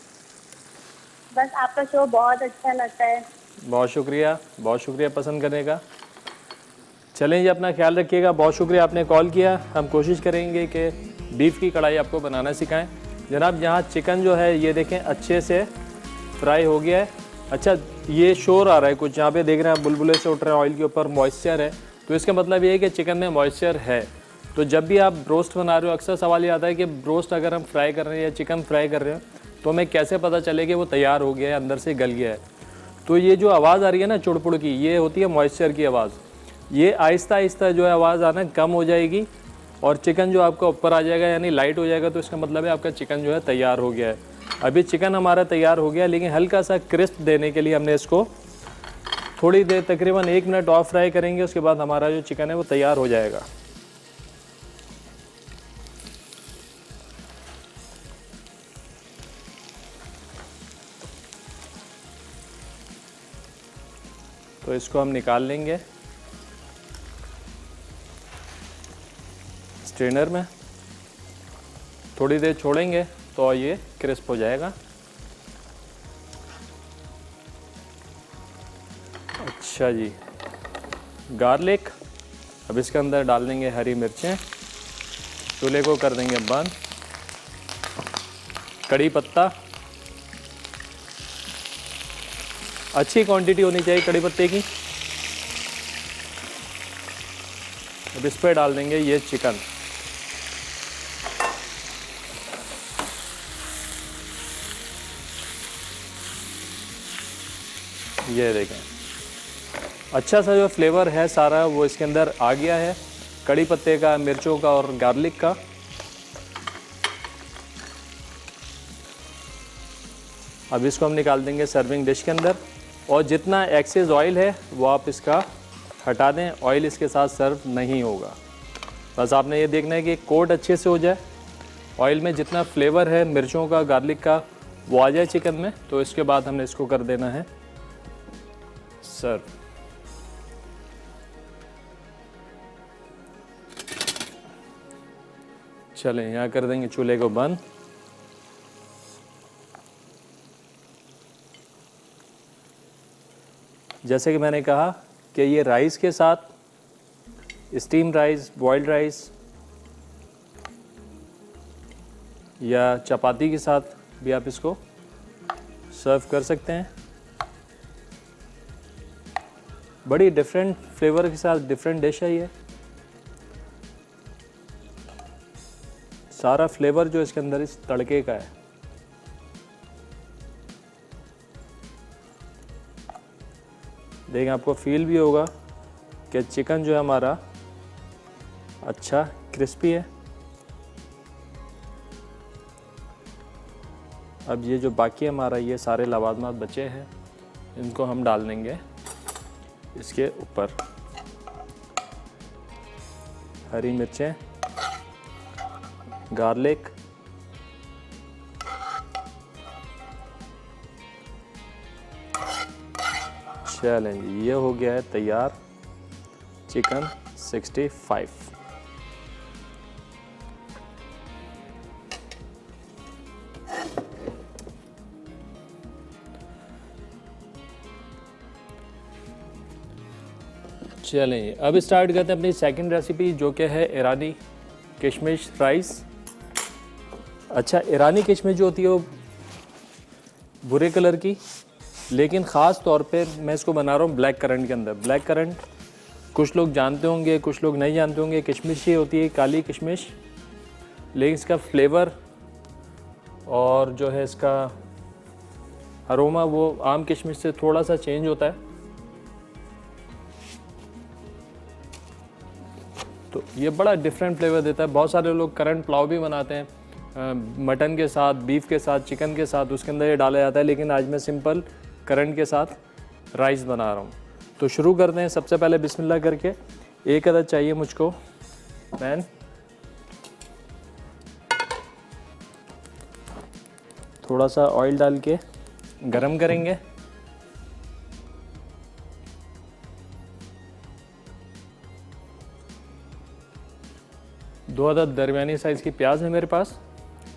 Speaker 2: बस आपका शो बहुत अच्छा लगता है।
Speaker 1: बहुत शुक्रिया पसंद करने का। चलें जी, अपना ख्याल रखिएगा। बहुत शुक्रिया आपने कॉल किया। हम कोशिश करेंगे कि बीफ की कढ़ाई आपको बनाना सिखाएं। जनाब यहाँ चिकन जो है ये देखें अच्छे से फ्राई हो गया है। अच्छा ये शोर आ रहा है कुछ, यहाँ पे देख रहे हैं बुलबुले से उठ रहे हैं, ऑयल के ऊपर मॉइस्चर है, तो इसका मतलब ये है कि चिकन में मॉइस्चर है। तो जब भी आप ब्रोस्ट बना रहे हो अक्सर सवाल ये आता है कि ब्रोस्ट अगर हम फ्राई कर रहे हैं या चिकन फ्राई कर रहे हैं तो हमें कैसे पता चले कि वो तैयार हो गया है, अंदर से गल गया है। तो ये जो आवाज़ आ रही है ना चुड़पुड़ की, ये होती है मॉइस्चर की आवाज़। ये आहिस्ता आहिस्ता जो है आवाज़ आना कम हो जाएगी और चिकन जो आपका ऊपर आ जाएगा यानी लाइट हो जाएगा, तो इसका मतलब है आपका चिकन जो है तैयार हो गया है। अभी चिकन हमारा तैयार हो गया, लेकिन हल्का सा क्रिस्प देने के लिए हमने इसको थोड़ी देर तकरीबन 1 मिनट और फ्राई करेंगे। उसके बाद हमारा जो चिकन है वो तैयार हो जाएगा। तो इसको हम निकाल लेंगे स्ट्रेनर में, थोड़ी देर छोड़ेंगे तो ये क्रिस्प हो जाएगा। अच्छा जी, गार्लिक, अब इसके अंदर डाल देंगे हरी मिर्चें, चूल्हे को कर देंगे बंद। कड़ी पत्ता, अच्छी क्वांटिटी होनी चाहिए कड़ी पत्ते की। अब इस पर डाल देंगे ये चिकन। ये देखें अच्छा सा जो फ्लेवर है सारा वो इसके अंदर आ गया है, कड़ी पत्ते का, मिर्चों का और गार्लिक का। अब इसको हम निकाल देंगे सर्विंग डिश के अंदर और जितना एक्सेस ऑयल है वो आप इसका हटा दें, ऑयल इसके साथ सर्व नहीं होगा। बस आपने ये देखना है कि कोट अच्छे से हो जाए, ऑयल में जितना फ्लेवर है मिर्चों का, गार्लिक का, वो आ जाए चिकन में। तो इसके बाद हमने इसको कर देना है सर्व। चलें यहाँ कर देंगे चूल्हे को बंद। जैसे कि मैंने कहा कि ये राइस के साथ, स्टीम राइस, बॉइल्ड राइस या चपाती के साथ भी आप इसको सर्व कर सकते हैं। बड़ी डिफरेंट फ्लेवर के साथ डिफरेंट डिश है ये। सारा फ्लेवर जो इसके अंदर इस तड़के का है। देखें आपको फील भी होगा कि चिकन जो है हमारा अच्छा क्रिस्पी है। अब ये जो बाकी हमारा ये सारे लवाजमात बचे हैं इनको हम डाल देंगे इसके ऊपर। हरी मिर्चें, गार्लिक, चलें जी, ये हो गया है तैयार चिकन 65। चलें अब स्टार्ट करते हैं अपनी सेकंड रेसिपी जो कि है ईरानी किशमिश राइस। अच्छा, ईरानी किशमिश जो होती है वो भूरे कलर की, लेकिन ख़ास तौर पे मैं इसको बना रहा हूँ ब्लैक करंट के अंदर। ब्लैक करंट कुछ लोग जानते होंगे, कुछ लोग नहीं जानते होंगे। किशमिश ही होती है काली किशमिश, लेकिन इसका फ्लेवर और जो है इसका अरोमा वो आम किशमिश से थोड़ा सा चेंज होता है। तो ये बड़ा डिफरेंट फ्लेवर देता है। बहुत सारे लोग करंट पुलाव भी बनाते हैं मटन के साथ, बीफ के साथ, चिकन के साथ, उसके अंदर ये डाला जाता है, लेकिन आज मैं सिंपल करंट के साथ राइस बना रहा हूँ। तो शुरू करते हैं। सबसे पहले बिस्मिल्लाह करके एक अदद चाहिए मुझको पैन। थोड़ा सा ऑयल डाल के गरम करेंगे। दो अदद दरमियानी साइज़ की प्याज है मेरे पास,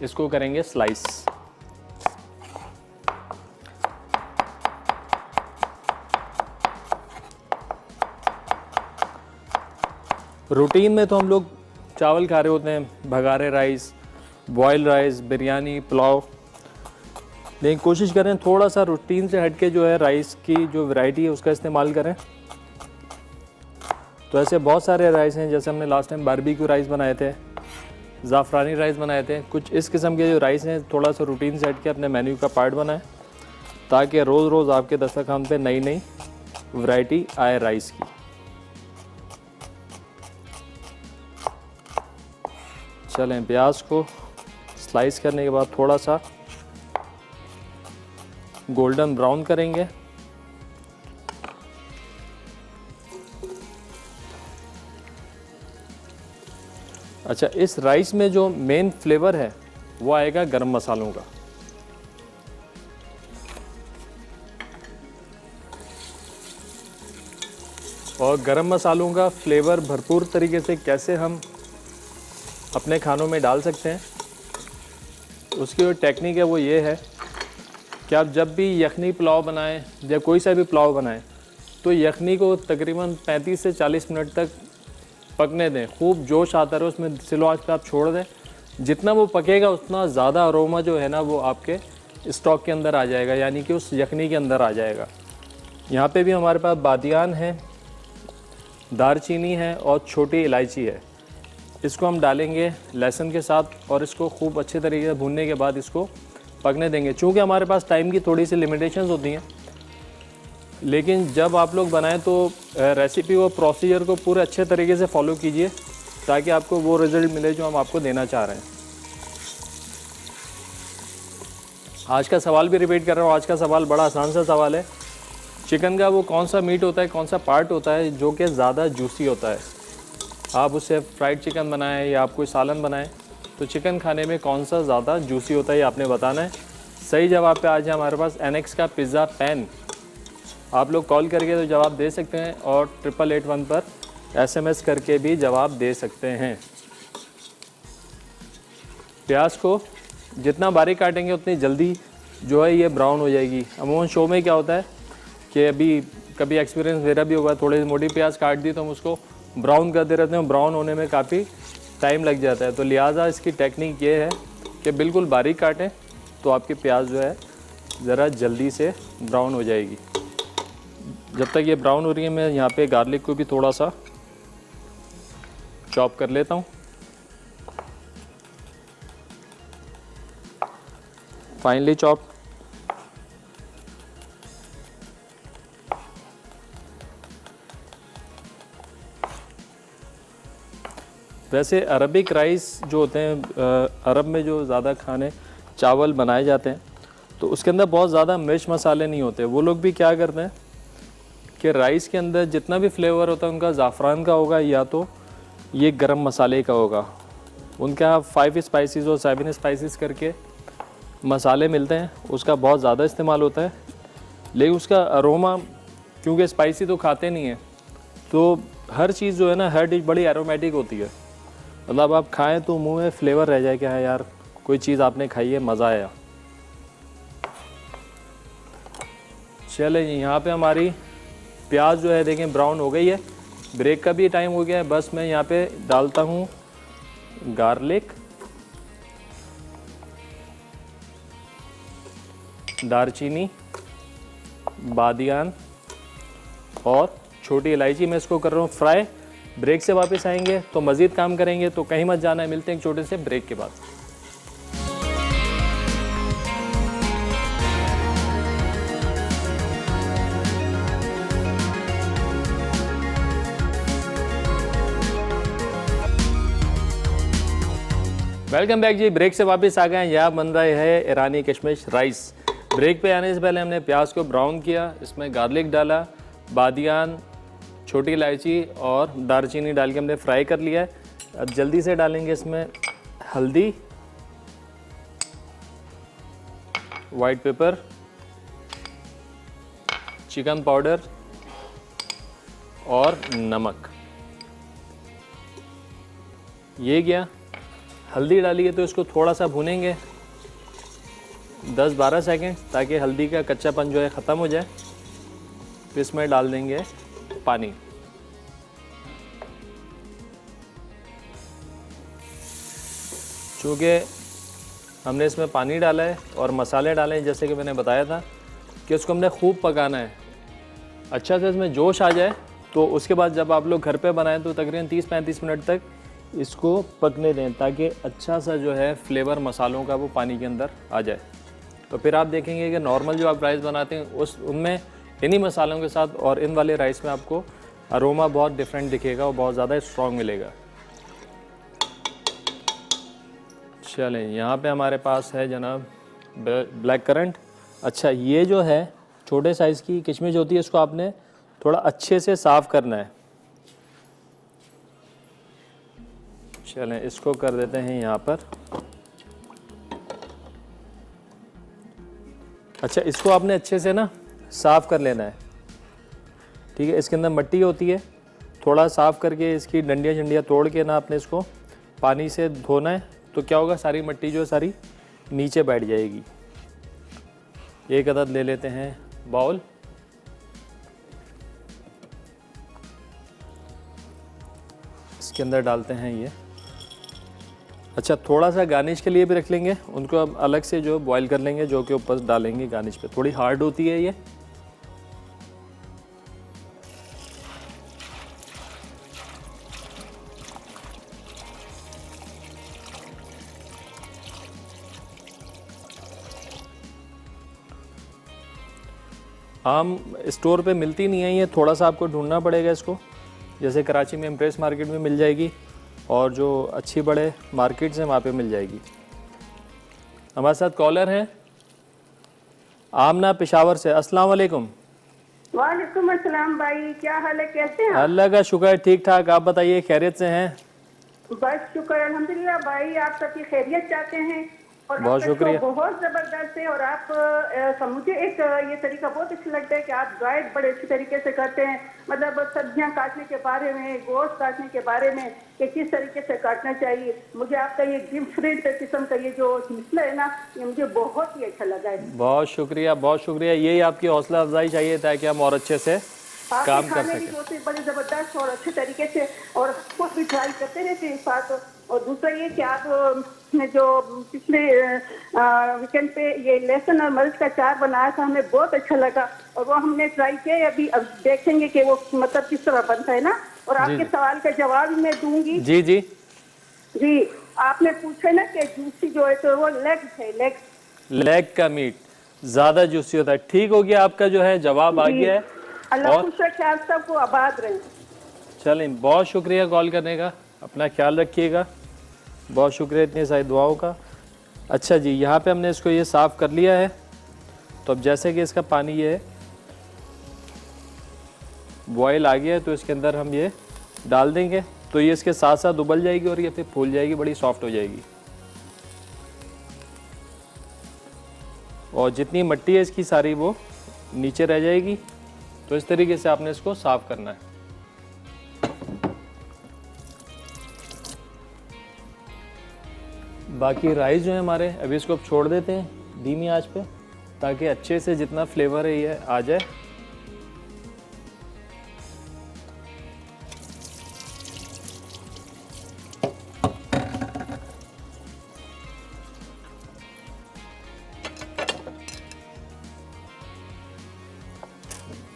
Speaker 1: इसको करेंगे स्लाइस। रूटीन में तो हम लोग चावल खा रहे होते हैं, bagara rice, boil rice, biryani, pulao. लेकिन कोशिश करें थोड़ा सा रूटीन से हट के जो है राइस की जो वैरायटी है उसका इस्तेमाल करें। तो ऐसे बहुत सारे राइस हैं, जैसे हमने लास्ट टाइम बारबेक्यू राइस बनाए थे, ज़ाफ़रानी राइस बनाए थे। कुछ इस किस्म के जो राइस हैं थोड़ा सा रूटीन से हट के अपने मेन्यू का पार्ट बनाएं, ताकि रोज़ रोज़ आपके दस्तरखान पे नई नई वैरायटी आए राइस की। चलें, प्याज को स्लाइस करने के बाद थोड़ा सा गोल्डन ब्राउन करेंगे। अच्छा, इस राइस में जो मेन फ्लेवर है वो आएगा गरम मसालों का। और गरम मसालों का फ्लेवर भरपूर तरीके से कैसे हम अपने खानों में डाल सकते हैं, उसकी जो टेक्निक है वो ये है कि आप जब भी यखनी पुलाव बनाएं या कोई सा भी पुलाव बनाएं तो यखनी को तकरीबन 35 से 40 मिनट तक पकने दें। खूब जोश आता रहे उसमें, स्लो आंच पे आप छोड़ दें। जितना वो पकेगा उतना ज़्यादा अरोमा जो है ना वो आपके स्टॉक के अंदर आ जाएगा, यानी कि उस यखनी के अंदर आ जाएगा। यहाँ पे भी हमारे पास बादियान है, दारचीनी है और छोटी इलायची है। इसको हम डालेंगे लहसुन के साथ और इसको खूब अच्छे तरीके से भूनने के बाद इसको पकने देंगे। चूँकि हमारे पास टाइम की थोड़ी सी लिमिटेशंस होती हैं, लेकिन जब आप लोग बनाएं तो रेसिपी व प्रोसीजर को पूरे अच्छे तरीके से फॉलो कीजिए, ताकि आपको वो रिज़ल्ट मिले जो हम आपको देना चाह रहे हैं। आज का सवाल भी रिपीट कर रहा हूँ। आज का सवाल बड़ा आसान सा सवाल है। चिकन का वो कौन सा मीट होता है, कौन सा पार्ट होता है जो कि ज़्यादा जूसी होता है? आप उससे फ्राइड चिकन बनाएं या आप कोई सालन बनाएं, तो चिकन खाने में कौन सा ज़्यादा जूसी होता है ये आपने बताना है। सही जवाब पे आज है हमारे पास एनेक्स का पिज़्ज़ा पैन। आप लोग कॉल करके तो जवाब दे सकते हैं और 8881 पर SMS करके भी जवाब दे सकते हैं। प्याज को जितना बारीक काटेंगे उतनी जल्दी जो है ये ब्राउन हो जाएगी। अमूमन शो में क्या होता है कि अभी कभी एक्सपीरियंस मेरा भी होगा, थोड़ी मोटी प्याज काट दी तो हम उसको ब्राउन करते रहते हैं, ब्राउन होने में काफ़ी टाइम लग जाता है। तो लिहाजा इसकी टेक्निक ये है कि बिल्कुल बारीक काटें तो आपकी प्याज जो है ज़रा जल्दी से ब्राउन हो जाएगी। जब तक ये ब्राउन हो रही है मैं यहाँ पे गार्लिक को भी थोड़ा सा चॉप कर लेता हूँ। Finally chop. वैसे अरबिक राइस जो होते हैं, अरब में जो ज़्यादा खाने चावल बनाए जाते हैं तो उसके अंदर बहुत ज़्यादा मिर्च मसाले नहीं होते। वो लोग भी क्या करते हैं कि राइस के अंदर जितना भी फ्लेवर होता है उनका ज़ाफ़रान का होगा या तो ये गरम मसाले का होगा। उनका 5 स्पाइसेस और 7 स्पाइसेस करके मसाले मिलते हैं, उसका बहुत ज़्यादा इस्तेमाल होता है। लेकिन उसका अरोमा, क्योंकि स्पाइसी तो खाते नहीं हैं, तो हर चीज़ जो है ना, हर डिश बड़ी एरोमेटिक होती है। मतलब आप खाएं तो मुंह में फ्लेवर रह जाए कि हाँ यार कोई चीज़ आपने खाई है, मज़ा आया। चले जी, यहाँ पे हमारी प्याज जो है देखें ब्राउन हो गई है। ब्रेक का भी टाइम हो गया है। बस मैं यहाँ पे डालता हूँ गार्लिक, दारचीनी, बादियान और छोटी इलायची। मैं इसको कर रहा हूँ फ्राई। ब्रेक से वापस आएंगे तो मज़ीद काम करेंगे, तो कहीं मत जाना है। मिलते हैं एक छोटे से ब्रेक के बाद। वेलकम बैक जी। ब्रेक से वापस आ गए हैं। यहाँ बन रहा है ईरानी किशमिश राइस। ब्रेक पे आने से पहले हमने प्याज को ब्राउन किया, इसमें गार्लिक डाला, बादियान, छोटी इलायची और दारचीनी डाल के हमने फ्राई कर लिया है। अब जल्दी से डालेंगे इसमें हल्दी, वाइट पेपर, चिकन पाउडर और नमक। ये गया। हल्दी डाली है तो इसको थोड़ा सा भूनेंगे 10-12 सेकंड, ताकि हल्दी का कच्चापन जो है ख़त्म हो जाए। फिर इसमें डाल देंगे पानी। चूँकि हमने इसमें पानी डाला है और मसाले डाले हैं, जैसे कि मैंने बताया था कि उसको हमने खूब पकाना है, अच्छा से इसमें जोश आ जाए। तो उसके बाद जब आप लोग घर पे बनाएं तो तकरीबन 30-35 मिनट तक इसको पकने दें, ताकि अच्छा सा जो है फ्लेवर मसालों का वो पानी के अंदर आ जाए। तो फिर आप देखेंगे कि नॉर्मल जो आप राइस बनाते हैं उनमें इन्हीं मसालों के साथ और इन वाले राइस में आपको अरोमा बहुत डिफरेंट दिखेगा और बहुत ज़्यादा स्ट्रॉन्ग मिलेगा। चलें, यहाँ पे हमारे पास है जनाब ब्लैक करंट। अच्छा, ये जो है छोटे साइज़ की किशमिश होती है, इसको आपने थोड़ा अच्छे से साफ़ करना है। चलें, इसको कर देते हैं यहाँ पर। अच्छा, इसको आपने अच्छे से ना साफ़ कर लेना है, ठीक है। इसके अंदर मिट्टी होती है, थोड़ा साफ़ करके इसकी डंडियाँ शंडियाँ तोड़ के ना आपने इसको पानी से धोना है। तो क्या होगा, सारी मिट्टी जो है सारी नीचे बैठ जाएगी। एक अदद ले लेते हैं बाउल, इसके अंदर डालते हैं ये। अच्छा, थोड़ा सा गार्निश के लिए भी रख लेंगे, उनको अब अलग से जो बॉईल कर लेंगे, जो कि ऊपर डालेंगे गार्निश पे। थोड़ी हार्ड होती है ये। आम स्टोर पे मिलती नहीं है ये, थोड़ा सा आपको ढूंढना पड़ेगा इसको। जैसे कराची में इम्प्रेस मार्केट में मिल जाएगी और जो अच्छी बड़े मार्केट्स हैं वहाँ पे मिल जाएगी। हमारे साथ कॉलर हैं आमना पेशावर से। अस्सलाम वालेकुम।
Speaker 3: वालेकुम अस्सलाम भाई, क्या हाल है, कैसे हैं?
Speaker 1: अल्लाह का शुक्र है, ठीक ठाक। आप बताइए, खैरियत से हैं?
Speaker 3: बस शुक्र अल्हम्दुलिल्लाह भाई, आप सबकी खैरियत चाहते हैं और
Speaker 1: बहुत
Speaker 3: आपका शो
Speaker 1: शुक्रिया।
Speaker 3: बहुत जबरदस्त है। और आप मुझे एक ये तरीका बहुत अच्छा लगता है कि आप गाइड बड़े अच्छे तरीके से करते हैं, मतलब सब्जियां काटने के बारे में, गोश्त काटने के बारे में कि किस तरीके से काटना चाहिए। मुझे आपका ये डिफरेंट किस्म का ये जो सिलसिला है ना, ये मुझे बहुत ही अच्छा लगा है।
Speaker 1: बहुत शुक्रिया, बहुत शुक्रिया। यही आपकी हौसला अफजाई चाहिए ताकि हम और अच्छे से काम कर
Speaker 3: खाने की
Speaker 1: सकें।
Speaker 3: रोटी बड़े जबरदस्त और अच्छे तरीके से और खुद भी ट्राई करते रहते हैं साथ। और दूसरा ये कि आप ने जो पिछले वीकेंड पे ये लहसुन और मिर्च का चार बनाया था, हमें बहुत अच्छा लगा और वो हमने ट्राई किया। अभी अब देखेंगे कि वो मतलब किस तरह बनता है ना। और आपके सवाल का जवाब भी मैं दूंगी।
Speaker 1: जी जी
Speaker 3: जी, आपने पूछा ना कि जूसी जो है तो वो लेग है,
Speaker 1: लेग का मीट ज़्यादा जूसी होता है। ठीक हो गया, आपका जो है जवाब आ गया है।
Speaker 3: अल्लाह
Speaker 1: और
Speaker 3: खुश रखे आप सबको, आबाद रहें।
Speaker 1: चलें, बहुत शुक्रिया कॉल करने का, अपना ख्याल रखिएगा। बहुत शुक्रिया इतनी सारी दुआओं का। अच्छा जी, यहाँ पे हमने इसको ये साफ़ कर लिया है। तो अब जैसे कि इसका पानी ये बॉयल आ गया है, तो इसके अंदर हम ये डाल देंगे। तो ये इसके साथ साथ उबल जाएगी और ये फिर फूल जाएगी, बड़ी सॉफ्ट हो जाएगी। और जितनी मिट्टी है इसकी सारी वो नीचे रह जाएगी। तो इस तरीके से आपने इसको साफ़ करना है। बाकी राइस जो है हमारे, अभी इसको अब छोड़ देते हैं धीमी आंच पे, ताकि अच्छे से जितना फ्लेवर है ये आ जाए।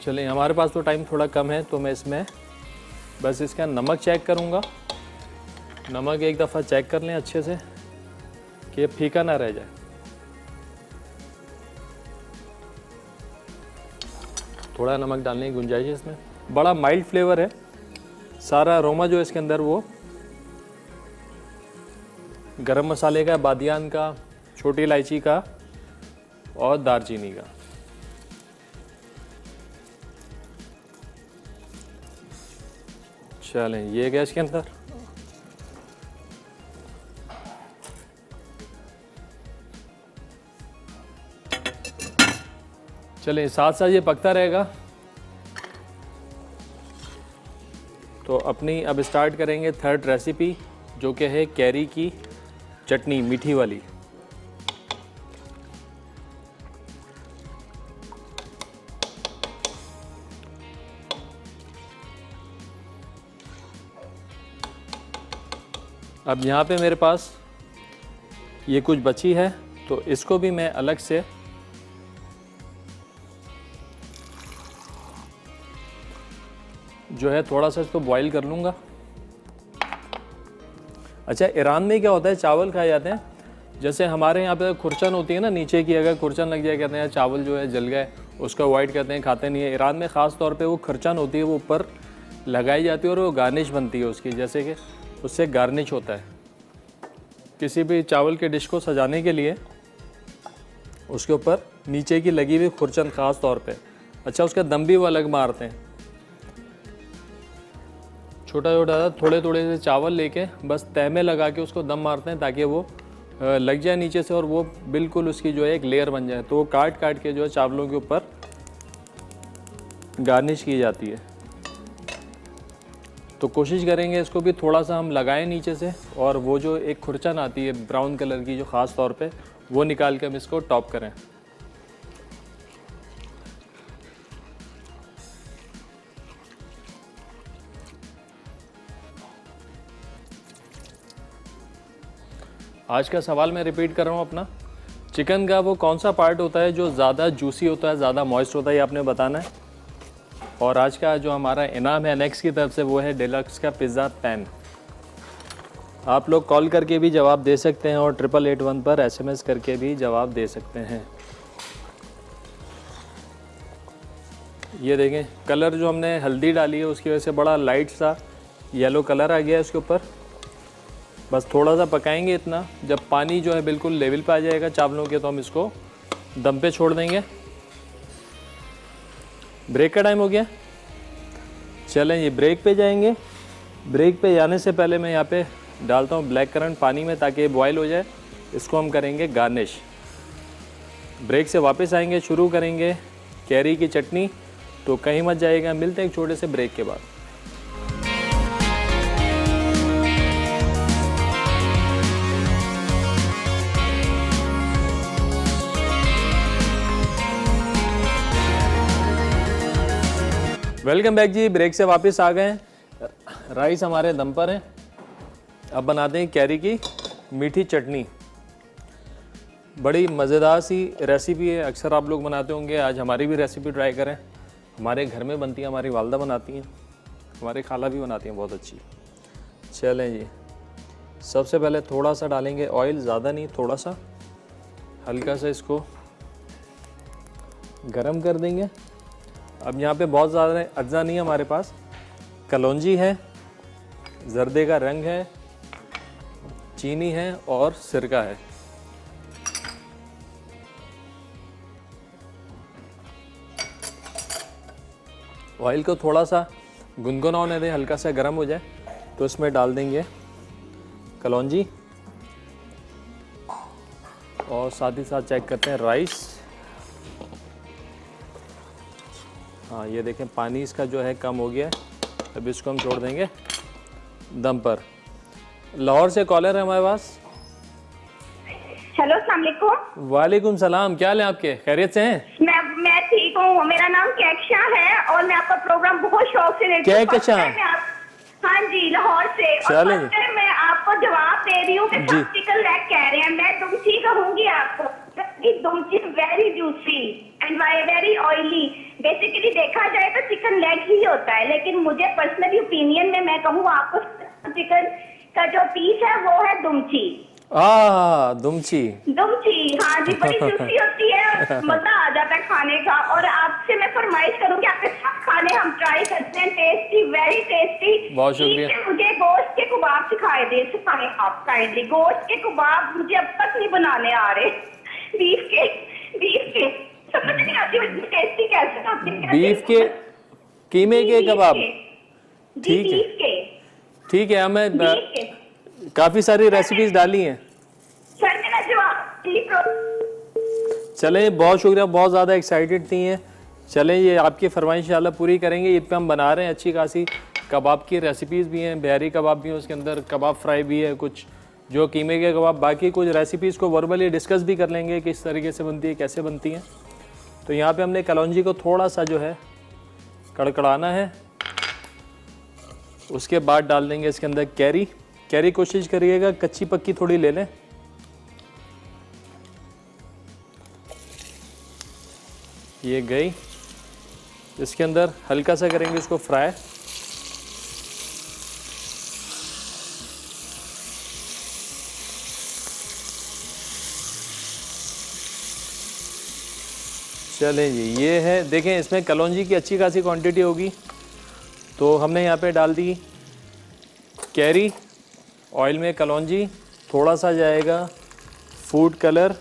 Speaker 1: चलिए, हमारे पास तो टाइम थोड़ा कम है, तो मैं इसमें बस इसका नमक चेक करूँगा। नमक एक दफ़ा चेक कर लें अच्छे से कि ये फीका ना रह जाए। थोड़ा नमक डालने की गुंजाइश है इसमें। बड़ा माइल्ड फ्लेवर है, सारा अरोमा जो इसके अंदर वो गरम मसाले का, बादियान का, छोटी इलायची का और दालचीनी का। चलें, ये गया इसके अंदर। चलिए, साथ साथ ये पकता रहेगा। तो अपनी अब स्टार्ट करेंगे थर्ड रेसिपी, जो कि है कैरी की चटनी, मीठी वाली। अब यहाँ पे मेरे पास ये कुछ बची है तो इसको भी मैं अलग से जो है थोड़ा सा इसको बॉईल कर लूँगा। अच्छा, ईरान में क्या होता है, चावल खाए जाते हैं, जैसे हमारे यहाँ पे खुरचन होती है ना नीचे की, अगर खुरचन लग जाए कहते हैं चावल जो है जल गए, उसको अवॉइड करते हैं, खाते नहीं है। ईरान में ख़ास तौर पे वो खुरचन होती है, वो ऊपर लगाई जाती है और वो गार्निश बनती है उसकी, जैसे कि उससे गार्निश होता है किसी भी चावल के डिश को सजाने के लिए, उसके ऊपर नीचे की लगी हुई खुरचन ख़ास तौर पे। अच्छा, उसका दम भी वो अलग मारते हैं, छोटा छोटा थोड़े थोड़े से चावल लेके बस तह में लगा के उसको दम मारते हैं ताकि वो लग जाए नीचे से और वो बिल्कुल उसकी जो है एक लेयर बन जाए। तो वो काट काट के जो है चावलों के ऊपर गार्निश की जाती है। तो कोशिश करेंगे इसको भी थोड़ा सा हम लगाएं नीचे से, और वो जो एक खुरचन आती है ब्राउन कलर की जो ख़ास तौर पे, वो निकाल के हम इसको टॉप करें। आज का सवाल मैं रिपीट कर रहा हूँ अपना, चिकन का वो कौन सा पार्ट होता है जो ज़्यादा जूसी होता है, ज़्यादा मॉइस्ट होता है, ये आपने बताना है। और आज का जो हमारा इनाम है नेक्स्ट की तरफ से वो है डिलक्स का पिज़्ज़ा पैन। आप लोग कॉल करके भी जवाब दे सकते हैं और 8881 पर SMS करके भी जवाब दे सकते हैं। ये देखें, कलर जो हमने हल्दी डाली है उसकी वजह से बड़ा लाइट सा येलो कलर आ गया है इसके ऊपर। बस थोड़ा सा पकाएंगे इतना, जब पानी जो है बिल्कुल लेवल पे आ जाएगा चावलों के तो हम इसको दम पे छोड़ देंगे। ब्रेक का टाइम हो गया, चलें ये ब्रेक पे जाएंगे। ब्रेक पे जाने से पहले मैं यहाँ पे डालता हूँ ब्लैक करंट पानी में ताकि ये बॉयल हो जाए। इसको हम करेंगे गार्निश। ब्रेक से वापस आएंगे, शुरू करेंगे कैरी की चटनी, तो कहीं मत जाएगा। मिलते हैं एक छोटे से ब्रेक के बाद। वेलकम बैक जी, ब्रेक से वापस आ गए। राइस हमारे दम पर हैं। अब बनाते हैं कैरी की मीठी चटनी। बड़ी मज़ेदार सी रेसिपी है, अक्सर आप लोग बनाते होंगे, आज हमारी भी रेसिपी ट्राई करें। हमारे घर में बनती है, हमारी वालदा बनाती हैं, हमारी खाला भी बनाती हैं बहुत अच्छी। चलें जी, सबसे पहले थोड़ा सा डालेंगे ऑयल, ज़्यादा नहीं, थोड़ा सा हल्का सा इसको गरम कर देंगे। अब यहाँ पे बहुत ज़्यादा अज्जा नहीं है हमारे पास, कलौंजी है, जर्दे का रंग है, चीनी है और सिरका है। ऑयल को थोड़ा सा गुनगुना होने दें, हल्का सा गर्म हो जाए तो इसमें डाल देंगे कलौंजी और साथ ही साथ चेक करते हैं राइस। हाँ, ये देखें पानी इसका जो है कम हो गया है। अब इसको हम छोड़ देंगे दम पर। लाहौर से कॉलर है हमारे पास।
Speaker 3: हेलो, अस्सलाम वालेकुम।
Speaker 1: वालेकुम सलाम, क्या हाल है आपके, खैरियत से हैं?
Speaker 3: मैं ठीक हूँ। मेरा नाम कैक्शा है और मैं आपका प्रोग्राम बहुत शौक से देखती हूँ।
Speaker 1: कैक्शा?
Speaker 3: हाँ जी, लाहौर से।
Speaker 1: चलें।
Speaker 3: मैं आपको जवाब दे रही हूँ कि चिकन लेग कह रहे हैं, मैं दुमची कहूंगी आपको। दुमची very juicy and very oily. Basically देखा जाए तो चिकन लेग ही होता है, लेकिन मुझे पर्सनली ओपिनियन में मैं कहूँ आपको, चिकन का जो पीस है वो है दुमची।
Speaker 1: दुमची।
Speaker 3: हाँ जी, बड़ी जूसी होती है, मजा आ जाता है खाने का। और आपसे मैं फरमाइश करूंगी, आपके सब खाने हम ट्राई करते हैं, टेस्टी, वेरी टेस्टी।
Speaker 1: बहुत शुक्रिया।
Speaker 3: मुझे गोश्त के कबाब सिखाएं आप काइंडली। गोश्त के कबाब मुझे अब तक नहीं बनाने आ रहे। बीफ के समझ नहीं आती टेस्टी कैसे खाते हैं।
Speaker 1: बीफ के, कीमे के कबाब, ठीक है, ठीक है। हमें काफ़ी सारी रेसिपीज डाली हैं।
Speaker 3: सर मेरा जवाब
Speaker 1: चलें, बहुत शुक्रिया, बहुत ज़्यादा एक्साइटेड थी हैं। चलें, ये आपकी फरमाइश इंशाल्लाह पूरी करेंगे। ईद पे हम बना रहे हैं अच्छी खासी कबाब की रेसिपीज़ भी हैं, बिहारी कबाब भी हैं, उसके अंदर कबाब फ्राई भी है, कुछ जो कीमे के कबाब, बाकी कुछ रेसिपीज़ को वर्बली डिस्कस भी कर लेंगे किस तरीके से बनती है, कैसे बनती हैं। तो यहाँ पे हमने कलौंजी को थोड़ा सा जो है कड़कड़ाना है, उसके बाद डाल देंगे इसके अंदर कैरी। कोशिश करिएगा कच्ची पक्की थोड़ी ले लें, ये गई। इसके अंदर हल्का सा करेंगे इसको फ्राई। चलें जी, ये है, देखें इसमें कलौंजी की अच्छी खासी क्वांटिटी होगी। तो हमने यहाँ पे डाल दी कैरी, ऑयल में कलौंजी, थोड़ा सा जाएगा फूड कलर,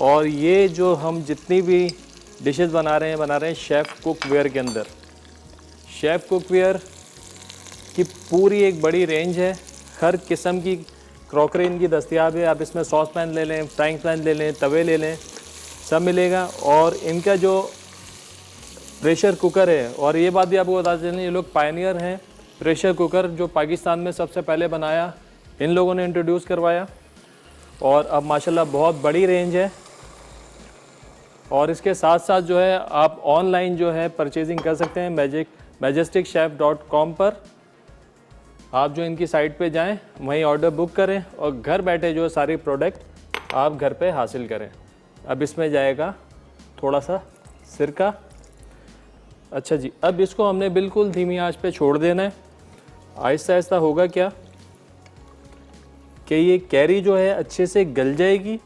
Speaker 1: और ये जो हम जितनी भी डिशेस बना रहे हैं शेफ़ कुकवेयर के अंदर। शेफ़ कुकवेयर की पूरी एक बड़ी रेंज है, हर किस्म की क्रॉकरी इनकी दस्तयाब है। आप इसमें सॉस पैन ले लें, फ्राइंग पैन ले लें, तवे ले लें, सब मिलेगा। और इनका जो प्रेशर कुकर है, और ये बात भी आपको बता दें, ये लोग पायनियर हैं। प्रेशर कुकर जो पाकिस्तान में सबसे पहले बनाया, इन लोगों ने इंट्रोड्यूस करवाया, और अब माशाल्लाह बहुत बड़ी रेंज है। और इसके साथ साथ जो है आप ऑनलाइन जो है परचेजिंग कर सकते हैं majesticchef.com पर। आप जो इनकी साइट पे जाएं, वहीं ऑर्डर बुक करें और घर बैठे जो सारी प्रोडक्ट आप घर पे हासिल करें। अब इसमें जाएगा थोड़ा सा सिरका। अच्छा जी, अब इसको हमने बिल्कुल धीमी आंच पे छोड़ देना है। आहिस्ता आहिस्ता होगा क्या कि ये कैरी जो है अच्छे से गल जाएगी,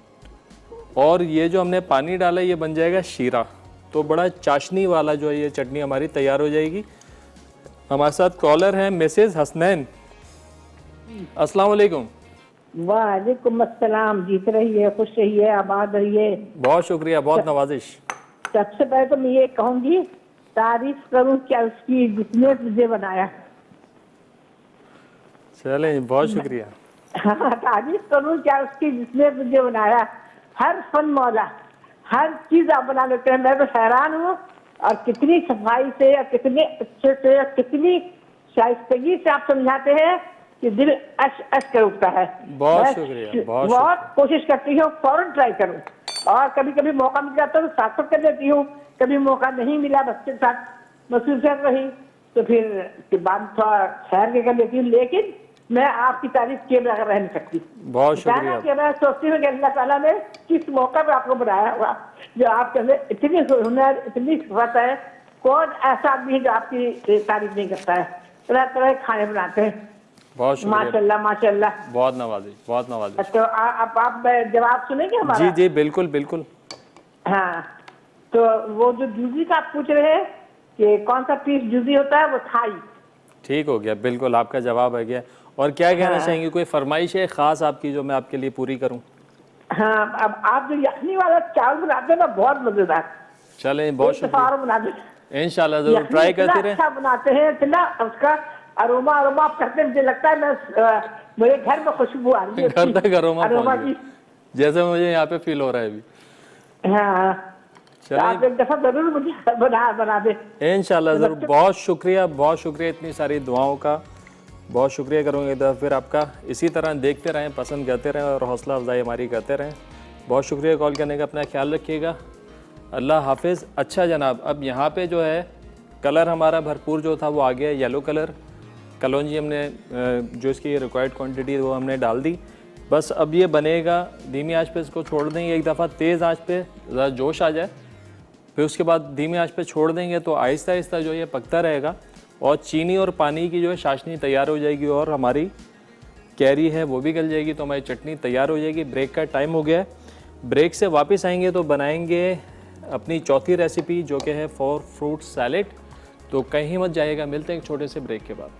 Speaker 1: और ये जो हमने पानी डाला ये बन जाएगा शीरा। तो बड़ा चाशनी वाला जो है ये चटनी हमारी तैयार हो जाएगी। हमारे साथ कॉलर हैं मिसेज हसनैन। अस्सलाम वालेकुम।
Speaker 4: वालेकुम अस्सलाम। जीत रहिए, खुश रहिए, आबाद रहिए।
Speaker 1: बहुत शुक्रिया, बहुत नवाजिश।
Speaker 4: सबसे पहले तो मैं ये कहूँगी, तारीफ करूँ क्या उसकी जिसने मुझे बनाया।
Speaker 1: चलें, बहुत शुक्रिया।
Speaker 4: हाँ, तारीफ करूँ क्या उसकी जिसने मुझे बनाया। हर फन मौला, हर चीज आप बना लेते हैं। मैं तो हैरान हूँ, और कितनी सफाई से, और कितने अच्छे से, और कितनी शाइस्तगी से आप समझाते हैं कि दिल अश अश कर उठता है।
Speaker 1: बहुत शुक्रिया,
Speaker 4: बहुत कोशिश करती हूँ, फौरन ट्राई करूँ। और कभी कभी मौका मिल जाता है तो साथ साथ कर देती हूँ, कभी मौका नहीं मिला, बच्चे के साथ मसरूफियत रही तो फिर बाद थोड़ा ठहर के कर लेती हूँ। लेकिन मैं आपकी तारीफ किए बगैर रह नहीं सकती।
Speaker 1: बहुत शुक्रिया।
Speaker 4: कि मैं सोचती हूँ कि अल्लाह ताला ने किस मौका पे आपको बनाया हुआ, जो आपके अंदर इतनी हुनर, इतनी सिफत है। कौन ऐसा आदमी है जो आपकी तारीफ नहीं करता है। तरह तरह के खाने बनाते हैं।
Speaker 1: बहुत शुक्रिया,
Speaker 4: माशाल्लाह माशाल्लाह।
Speaker 1: बहुत नवाजिश, बहुत नवाजिश।
Speaker 4: तो आप जवाब सुनेंगे हमारा?
Speaker 1: जी जी, बिल्कुल बिल्कुल।
Speaker 4: हाँ, तो वो जो जूजी का आप पूछ रहे हैं कि कौन सा पीस जूजी होता है, वो थाई।
Speaker 1: ठीक हो गया, बिल्कुल आपका जवाब है गया। और क्या कहना चाहेंगे, कोई फरमाइश है खास आपकी जो मैं आपके लिए पूरी करूं?
Speaker 4: हाँ, अब आप जो यखनी वाला चावल बनाते हैं ना, बहुत मजेदार।
Speaker 1: चलें, बहुत शुक्रिया।
Speaker 4: बना दे
Speaker 1: इंशाल्लाह जरूर ट्राई करते रहे।
Speaker 4: अच्छा बनाते हैं, इतना उसका अरोमा आप करते हैं, मुझे लगता है मैं मेरे घर में खुशबू आ रही है।
Speaker 1: घर तक अरोमा
Speaker 4: की,
Speaker 1: जैसे मुझे यहाँ पे फील हो रहा है अभी।
Speaker 4: हाँ, तो आप एक दफा जरूर मुझे बना दे।
Speaker 1: इंशाल्लाह जरूर। बहुत शुक्रिया, बहुत शुक्रिया इतनी सारी दुआओं का, बहुत शुक्रिया करूँगा एक दफ़ा फिर आपका। इसी तरह देखते रहें, पसंद करते रहें और हौसला अफजाई हमारी करते रहें। बहुत शुक्रिया कॉल करने का, अपना ख्याल रखिएगा। अल्लाह हाफिज़। अच्छा जनाब, अब यहाँ पे जो है कलर हमारा भरपूर जो था वो आ गया, येलो कलर। कलौंजी हमने जो इसकी रिक्वायर्ड क्वांटिटी वो हमने डाल दी। बस अब ये बनेगा, धीमी आंच पे इसको छोड़ देंगे। एक दफ़ा तेज़ आंच पे ज़रा जोश आ जाए, फिर उसके बाद धीमी आंच पे छोड़ देंगे तो आहिस्ता आहिस्ता जो ये पकता रहेगा, और चीनी और पानी की जो है चाशनी तैयार हो जाएगी, और हमारी कैरी है वो भी गल जाएगी, तो हमारी चटनी तैयार हो जाएगी। ब्रेक का टाइम हो गया है। ब्रेक से वापस आएंगे तो बनाएंगे अपनी चौथी रेसिपी, जो कि है 4 फ्रूट सैलेड। तो कहीं मत जाइएगा, मिलते हैं एक छोटे से ब्रेक के बाद।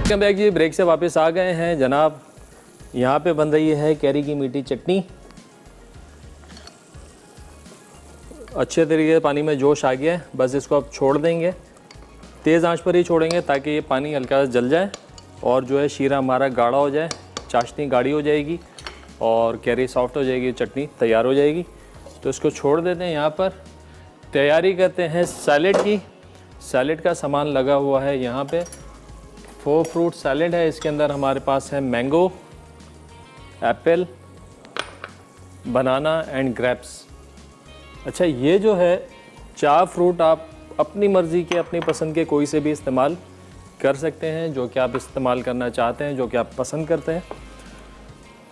Speaker 1: वेलकम बैक जी, ब्रेक से वापस आ गए हैं जनाब। यहाँ पे बन रही है कैरी की मीठी चटनी। अच्छे तरीके से पानी में जोश आ गया है, बस इसको अब छोड़ देंगे। तेज़ आंच पर ही छोड़ेंगे ताकि ये पानी हल्का सा जल जाए और जो है शीरा हमारा गाढ़ा हो जाए, चाशनी गाढ़ी हो जाएगी और कैरी सॉफ्ट हो जाएगी, चटनी तैयार हो जाएगी। तो इसको छोड़ देते हैं। यहाँ पर तैयारी करते हैं सैलेड की। सैलेड का सामान लगा हुआ है यहाँ पे। 4 फ्रूट सैलेड है। इसके अंदर हमारे पास है mango, Apple, banana and grapes. अच्छा, ये जो है 4 फ्रूट आप अपनी मर्ज़ी के, अपनी पसंद के कोई से भी इस्तेमाल कर सकते हैं, जो कि आप इस्तेमाल करना चाहते हैं, जो कि आप पसंद करते हैं।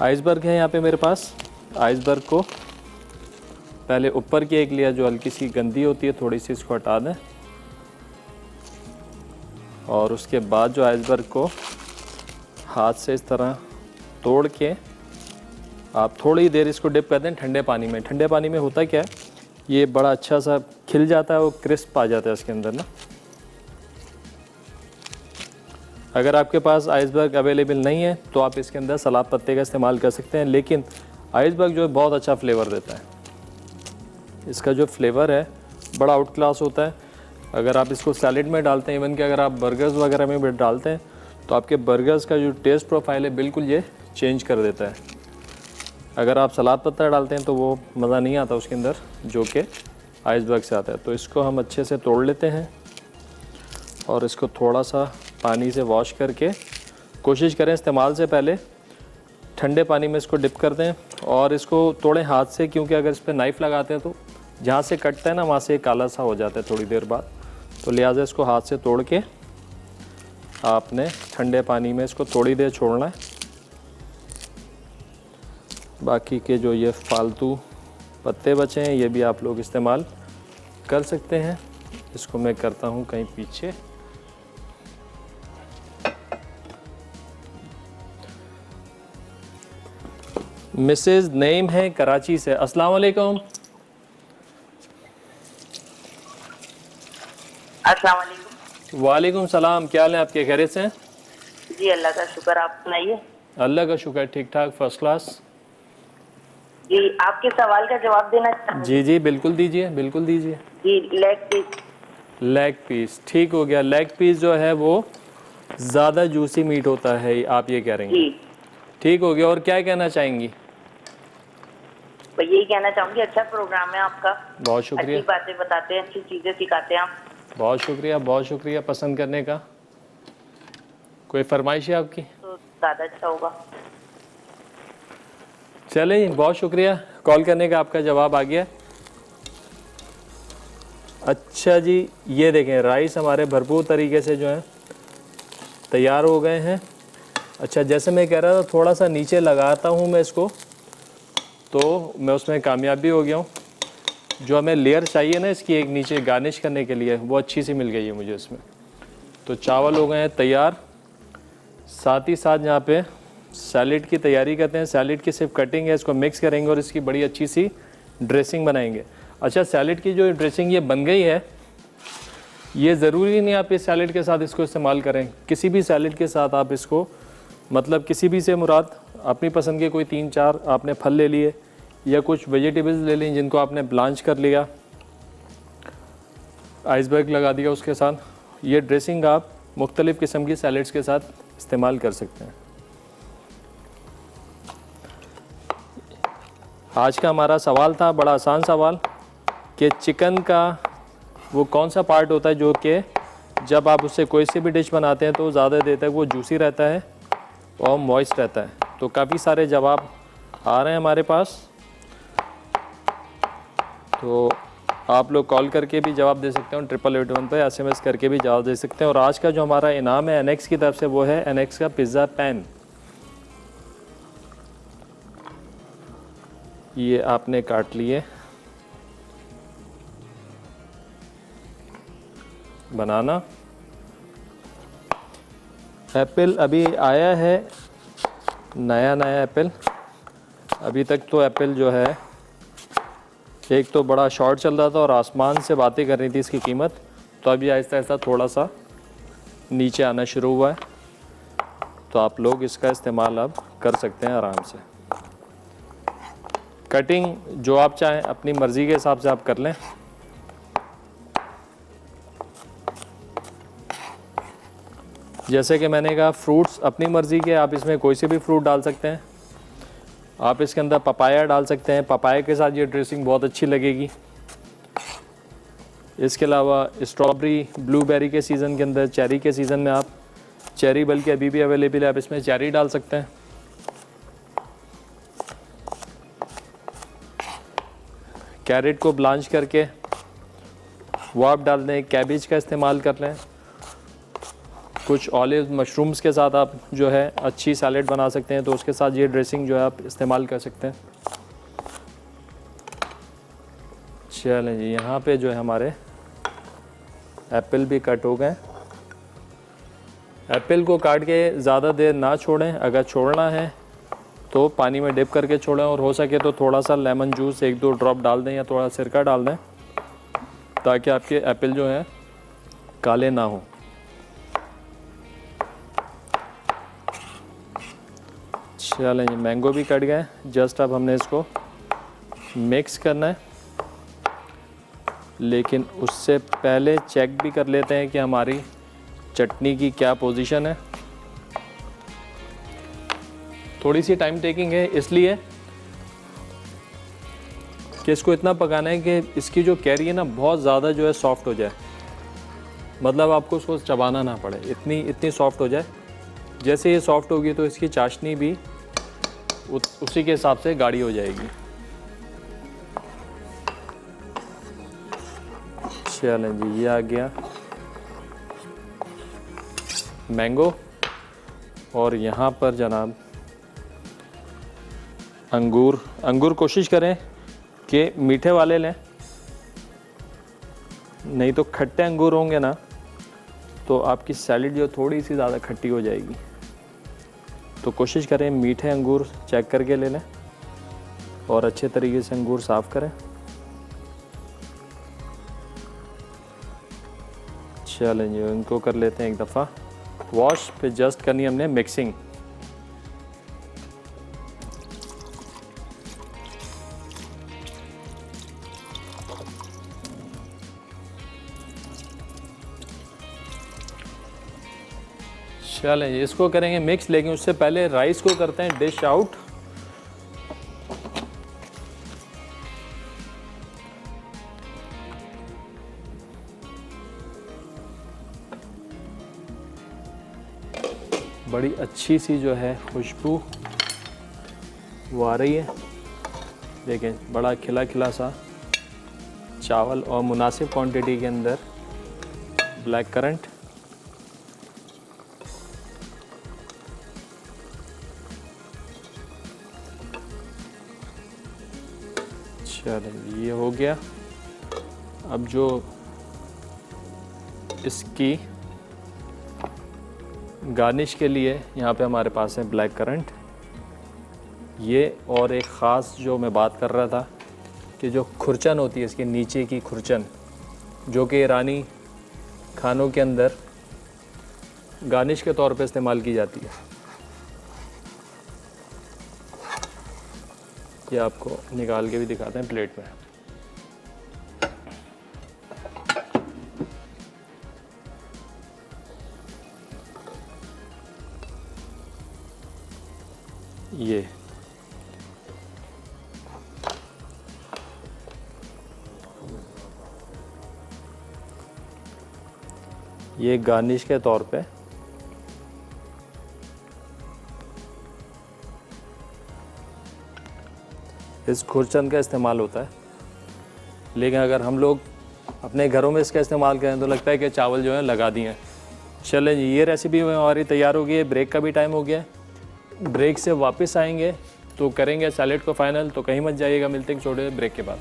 Speaker 1: आइसबर्ग है यहाँ पे मेरे पास। आइसबर्ग को पहले ऊपर की एक लेयर जो हल्की सी गंदी होती है थोड़ी सी, इसको हटा दें, और उसके बाद जो आइसबर्ग को हाथ से इस तरह तोड़ के आप थोड़ी देर इसको डिप कर दें ठंडे पानी में। ठंडे पानी में होता क्या है, ये बड़ा अच्छा सा खिल जाता है, वो क्रिस्प आ जाता है इसके अंदर ना। अगर आपके पास आइसबर्ग अवेलेबल नहीं है तो आप इसके अंदर सलाद पत्ते का इस्तेमाल कर सकते हैं, लेकिन आइसबर्ग जो है बहुत अच्छा फ्लेवर देता है। इसका जो फ्लेवर है बड़ा आउट क्लास होता है। अगर आप इसको सैलेड में डालते हैं, इवन कि अगर आप बर्गर्स वगैरह में भी डालते हैं, तो आपके बर्गर्स का जो टेस्ट प्रोफाइल है बिल्कुल ये चेंज कर देता है। अगर आप सलाद पत्ता डालते हैं तो वो मज़ा नहीं आता उसके अंदर, जो कि आइसबर्ग से आता है। तो इसको हम अच्छे से तोड़ लेते हैं और इसको थोड़ा सा पानी से वॉश करके, कोशिश करें इस्तेमाल से पहले ठंडे पानी में इसको डिप कर दें और इसको तोड़ें हाथ से, क्योंकि अगर इस पर नाइफ़ लगाते हैं तो जहाँ से कटता है ना वहाँ से काला सा हो जाता है थोड़ी देर बाद। तो लिहाजा इसको हाथ से तोड़ के आपने ठंडे पानी में इसको थोड़ी देर छोड़ना है। बाकी के जो ये फालतू पत्ते बचे हैं ये भी आप लोग इस्तेमाल कर सकते हैं। इसको मैं करता हूँ कहीं पीछे। मिसेज नईम है कराची से। अस्सलाम वालेकुम।
Speaker 5: अस्सलाम वालेकुम।
Speaker 1: वालेकुम सलाम। क्या हाल है आपके? खैरियत से हैं?
Speaker 5: जी अल्लाह का शुक्र, आप सुनाइए।
Speaker 1: अल्लाह का शुक्र, ठीक ठाक, फर्स्ट क्लास।
Speaker 5: जी आपके सवाल का जवाब देना चाहूँ।
Speaker 1: जी जी बिल्कुल दीजिए, बिल्कुल दीजिए।
Speaker 5: जी लेग पीस।
Speaker 1: लेग पीस ठीक हो गया। लेग पीस जो है वो ज़्यादा जूसी मीट होता है, आप ये कह रही हैं?
Speaker 5: जी
Speaker 1: ठीक हो गया। और क्या कहना चाहेंगी?
Speaker 5: तो यही कहना चाहूँगी, अच्छा प्रोग्राम है आपका,
Speaker 1: बहुत शुक्रिया।
Speaker 5: अच्छी बातें बताते हैं, अच्छी चीज़ें सिखाते हैं आप।
Speaker 1: बहुत शुक्रिया, बहुत शुक्रिया पसंद करने का। कोई फरमाइश है आपकी?
Speaker 5: तो ज़्यादा अच्छा होगा।
Speaker 1: चलिए बहुत शुक्रिया कॉल करने का, आपका जवाब आ गया। अच्छा जी, ये देखें राइस हमारे भरपूर तरीके से जो है तैयार हो गए हैं। अच्छा, जैसे मैं कह रहा था थोड़ा सा नीचे लगाता हूँ मैं इसको, तो मैं उसमें कामयाब भी हो गया हूँ। जो हमें लेयर चाहिए ना इसकी एक नीचे गार्निश करने के लिए, वो अच्छी सी मिल गई है मुझे इसमें। तो चावल हो गए हैं तैयार। साथ ही साथ यहाँ पे सैलेड की तैयारी करते हैं। सैलेड की सिर्फ कटिंग है, इसको मिक्स करेंगे और इसकी बड़ी अच्छी सी ड्रेसिंग बनाएंगे। अच्छा, सैलेड की जो ड्रेसिंग ये बन गई है, ये ज़रूरी नहीं आप इस सैलेड के साथ इसको इस्तेमाल करें। किसी भी सैलेड के साथ आप इसको, मतलब किसी भी से मुराद अपनी पसंद के कोई 3-4 आपने फल ले लिए या कुछ वेजिटेबल्स ले ली जिनको आपने ब्लांच कर लिया, आइसबर्ग लगा दिया उसके साथ, ये ड्रेसिंग आप मुख्तलिफ़ किस्म की सैलेड्स के साथ इस्तेमाल कर सकते हैं। आज का हमारा सवाल था बड़ा आसान सवाल कि चिकन का वो कौन सा पार्ट होता है जो कि जब आप उससे कोई सी भी डिश बनाते हैं तो ज़्यादा देर तक वो जूसी रहता है और मॉइस्ट रहता है। तो काफ़ी सारे जवाब आ रहे हैं हमारे पास, तो आप लोग कॉल करके भी जवाब दे सकते हो 8881 पर, SMS करके भी जवाब दे सकते हैं। और आज का जो हमारा इनाम है NX की तरफ से वो है NX का पिज़्ज़ा पैन। ये आपने काट लिए। बनाना एप्पल अभी आया है, नया एप्पल। अभी तक तो एप्पल जो है एक तो बड़ा शॉर्ट चल रहा था और आसमान से बातें कर रही थी इसकी कीमत, तो अभी आहिस्ता आहिस्ता थोड़ा सा नीचे आना शुरू हुआ है। तो आप लोग इसका इस्तेमाल अब कर सकते हैं आराम से। कटिंग जो आप चाहें अपनी मर्ज़ी के हिसाब से आप कर लें। जैसे कि मैंने कहा फ्रूट्स अपनी मर्ज़ी के, आप इसमें कोई से भी फ्रूट डाल सकते हैं। आप इसके अंदर पपाया डाल सकते हैं, पपाया के साथ ये ड्रेसिंग बहुत अच्छी लगेगी। इसके अलावा स्ट्रॉबेरी, ब्लूबेरी के सीज़न के अंदर, चेरी के सीज़न में आप चेरी बल्कि अभी भी अवेलेबल है, आप इसमें चेरी डाल सकते हैं। कैरेट को ब्लांच करके वो आप डाल दें, कैबेज का इस्तेमाल कर लें। कुछ ऑलिव मशरूम्स के साथ आप जो है अच्छी सैलेड बना सकते हैं, तो उसके साथ ये ड्रेसिंग जो है आप इस्तेमाल कर सकते हैं। चलें जी, यहाँ पे जो है हमारे एप्पल भी कट हो गए। एप्पल को काट के ज़्यादा देर ना छोड़ें, अगर छोड़ना है तो पानी में डिप करके छोड़ें, और हो सके तो थोड़ा सा लेमन जूस 1-2 ड्रॉप डाल दें या थोड़ा सिरका डाल दें, ताकि आपके एप्पल जो हैं काले ना हो। चलें जी, मैंगो भी कट गए। जस्ट अब हमने इसको मिक्स करना है, लेकिन उससे पहले चेक भी कर लेते हैं कि हमारी चटनी की क्या पोजीशन है। थोड़ी सी टाइम टेकिंग है, इसलिए कि इसको इतना पकाना है कि इसकी जो कैरी है ना बहुत ज़्यादा जो है सॉफ्ट हो जाए, मतलब आपको उसको चबाना ना पड़े, इतनी सॉफ्ट हो जाए। जैसे ये सॉफ्ट होगी तो इसकी चाशनी भी उसी के हिसाब से गाढ़ी हो जाएगी। चलें जी, ये आ गया मैंगो, और यहाँ पर जनाब अंगूर कोशिश करें कि मीठे वाले लें, नहीं तो खट्टे अंगूर होंगे ना तो आपकी सैलेड जो थोड़ी सी ज़्यादा खट्टी हो जाएगी। तो कोशिश करें मीठे अंगूर चेक करके ले लें, और अच्छे तरीके से अंगूर साफ़ करें। चलें जी, इनको कर लेते हैं एक दफ़ा वॉश, फिर जस्ट करनी हमने मिक्सिंग। चलें जी, इसको करेंगे मिक्स, लेकिन उससे पहले राइस को करते हैं डिश आउट। बड़ी अच्छी सी जो है खुशबू वो आ रही है। देखें, बड़ा खिला खिला सा चावल और मुनासिब क्वांटिटी के अंदर ब्लैक करंट। चलिए, ये हो गया। अब जो इसकी गार्निश के लिए यहाँ पे हमारे पास है ब्लैक करंट, ये, और एक ख़ास जो मैं बात कर रहा था कि जो खुरचन होती है इसके नीचे की खुरचन, जो कि ईरानी खानों के अंदर गार्निश के तौर पे इस्तेमाल की जाती है। ये आपको निकाल के भी दिखाते हैं प्लेट में। ये गार्निश के तौर पे इस खुरचन का इस्तेमाल होता है, लेकिन अगर हम लोग अपने घरों में इसका इस्तेमाल करें तो लगता है कि चावल जो है लगा दिए हैं। चलें जी, ये रेसिपी हमारी तैयार हो गई है। ब्रेक का भी टाइम हो गया है। ब्रेक से वापस आएंगे तो करेंगे सैलेड को फाइनल, तो कहीं मत जाइएगा। मिलते हैं छोटे ब्रेक के बाद।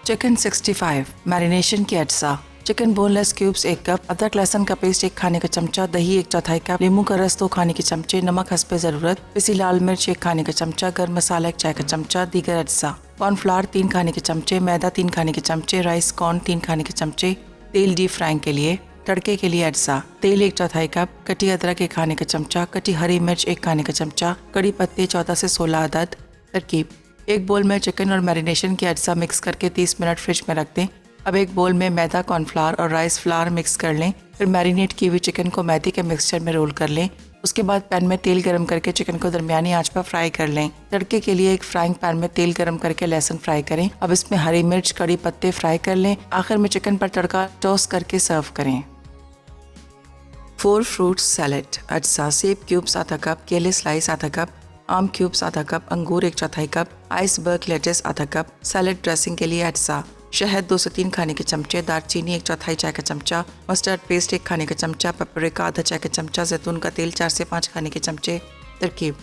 Speaker 6: चिकन 65 मैरिनेशन की अज्जा। चिकन बोनलेस क्यूब्स 1 कप, अदरक लहसुन का पेस्ट 1 खाने का चमचा, दही 1/4 कप, नींबू का रस 2 खाने के चमचे, नमक हस्बे ज़रूरत, पिसी लाल मिर्च 1 खाने का चमचा, गर्म मसाला 1 चाय का चमचा, दीगर अज्जा। कॉर्नफ्लावर 3 खाने के चमचे, मैदा 3 खाने के चमचे, राइस कॉर्न 3 खाने के चमचे, तेल डीप फ्राइंग के लिए। तड़के के लिए अज्जा, तेल 1/4 कप, कटी अदरक 1 खाने का चमचा, कटी हरी मिर्च 1 खाने का चमचा, कड़ी पत्ते 14 से 16 अदद। तरकीब: एक बोल में चिकन और मैरिनेशन के अज्जा मिक्स करके 30 मिनट फ्रिज में रख दें। अब एक बोल में मैदा, कॉर्नफ्लावर और राइस फ्लावर मिक्स कर लें। फिर मैरिनेट की हुई चिकन को मैदे के मिक्सचर में रोल कर लें। उसके बाद पैन में तेल गरम करके चिकन को दरमियानी आंच पर फ्राई कर लें। तड़के के लिए एक फ्राइंग पैन में तेल गरम करके लहसुन फ्राई करें। अब इसमें हरी मिर्च, कड़ी पत्ते फ्राई कर लें। आखिर में चिकन पर तड़का टोस्ट करके सर्व करें। 4 फ्रूट सैलेड। अज्जा: सेब क्यूब्स आधा कप, केले स्लाइस आधा कप, आम क्यूब्स आधा कप, अंगूर 1/4 कप, आइसबर्ग लेट्स आधा कप। सैलेड ड्रेसिंग के लिए अज्जा: शहद 2 से 3 खाने के चमचे, दालचीनी 1/4 चाय का चमचा, मस्टर्ड पेस्ट 1 खाने का चमचा, पेपरिका आधा चाय का चमचा, जैतून का तेल 4 से 5 खाने के चमचे। तरकीब: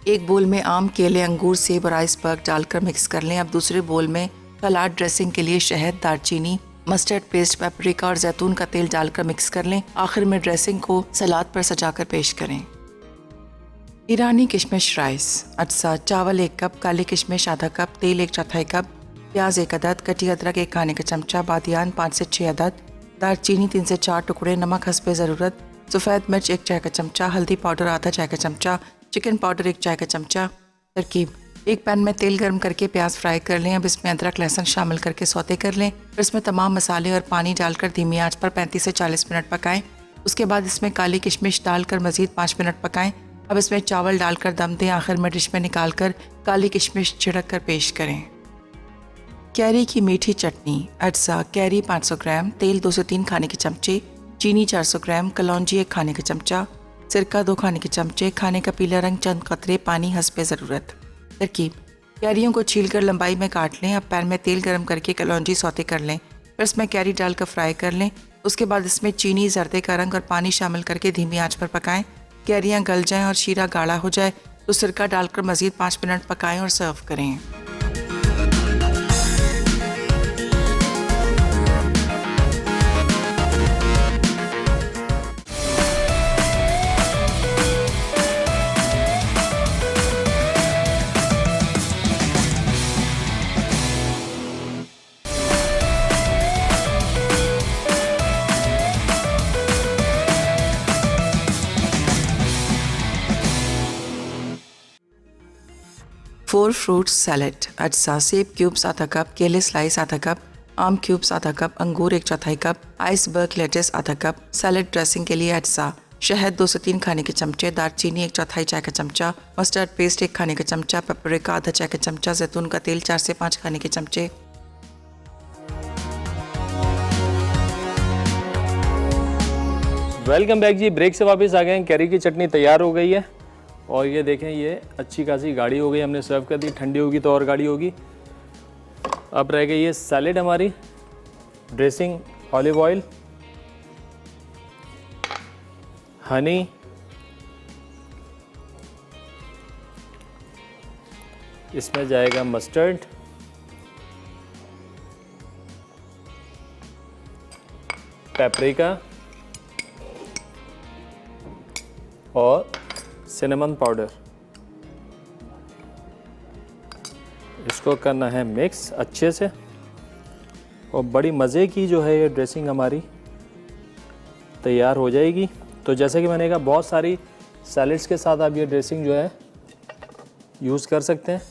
Speaker 6: एक बोल में आम, केले, अंगूर, सेब और आइसबर्ग डालकर मिक्स कर लें। अब दूसरे बोल में सलाद ड्रेसिंग के लिए शहद, दालचीनी, मस्टर्ड पेस्ट, पेपरिका और जैतून का तेल डालकर मिक्स कर लें। आखिर में ड्रेसिंग को सलाद पर सजाकर पेश करें। ईरानी किशमिश राइस। अज्जा: चावल 1 कप, काली किशमिश आधा कप, तेल 1/4 कप, प्याज 1 अदद, कटी अदरक 1 खाने का चमचा, बादियान 5 से 6 अदद, दालचीनी 3 से 4 टुकड़े, नमक हस्बे ज़रूरत, सफ़ेद मिर्च 1 चाय का चमचा, हल्दी पाउडर आधा चाय का चमचा, चिकन पाउडर 1 चाय का चमचा। तरकीब: एक पैन में तेल गर्म करके प्याज फ्राई कर लें। अब इसमें अदरक लहसुन शामिल करके सौते कर लें। फिर इसमें तमाम मसाले और पानी डालकर धीमी आंच पर 35 से 40 मिनट पकाएं। उसके बाद इसमें काली किशमिश डालकर मज़ीद 5 मिनट पकाएं। अब इसमें चावल डालकर दम दें। आखिर में डिश में निकाल कर काली किशमिश छिड़क कर पेश करें। कैरी की मीठी चटनी। अज्जा: कैरी 500 ग्राम, तेल 2 से 3 खाने के चमचे, चीनी 400 ग्राम, कलौंजी 1 खाने का चमचा, सिरका 2 खाने के चमचे, खाने का पीला रंग चंद कतरे, पानी हस्बे ज़रूरत। तरकीब: कैरियों को छीलकर लंबाई में काट लें। अब पैन में तेल गरम करके कलौंजी सौते कर लें। फिर इसमें कैरी डालकर फ्राई कर लें। उसके बाद इसमें चीनी, जर्दे का रंग और पानी शामिल करके धीमी आंच पर पकाएं। कैरियाँ गल जाएं और शीरा गाढ़ा हो जाए तो सिरका डालकर मज़ीद 5 मिनट पकाएं और सर्व करें। Four fruit salad. अज्जा: सेब क्यूब्स आधा कप, केले स्लाइस आधा कप, आम क्यूब्स आधा कप, अंगूर 1/4 कप, आइसबर्ग लेट्स आधा कप। सैलेड ड्रेसिंग के लिए अज्जा: शहद 2 से 3 खाने के चमचे, दालचीनी 1/4 चाय का चमचा, मस्टर्ड पेस्ट 1 खाने का चमचा, पेपरिका आधा चाय का चमचा, जैतून का तेल 4 से 5 खाने के चमचे।
Speaker 1: वेलकम बैक जी। ब्रेक से वापस आ गए हैं। कैरी की चटनी तैयार हो गई है और ये देखें, ये अच्छी खासी गाढ़ी हो गई, हमने सर्व कर दी। ठंडी होगी तो और गाढ़ी होगी। अब रह गई ये सैलेड हमारी। ड्रेसिंग ऑलिव ऑयल, हनी, इसमें जाएगा मस्टर्ड, पेपरिका और सिनेमन पाउडर। इसको करना है मिक्स अच्छे से और बड़ी मज़े की जो है ये ड्रेसिंग हमारी तैयार हो जाएगी। तो जैसे कि मैंने कहा, बहुत सारी सैलेड्स के साथ आप ये ड्रेसिंग जो है यूज़ कर सकते हैं।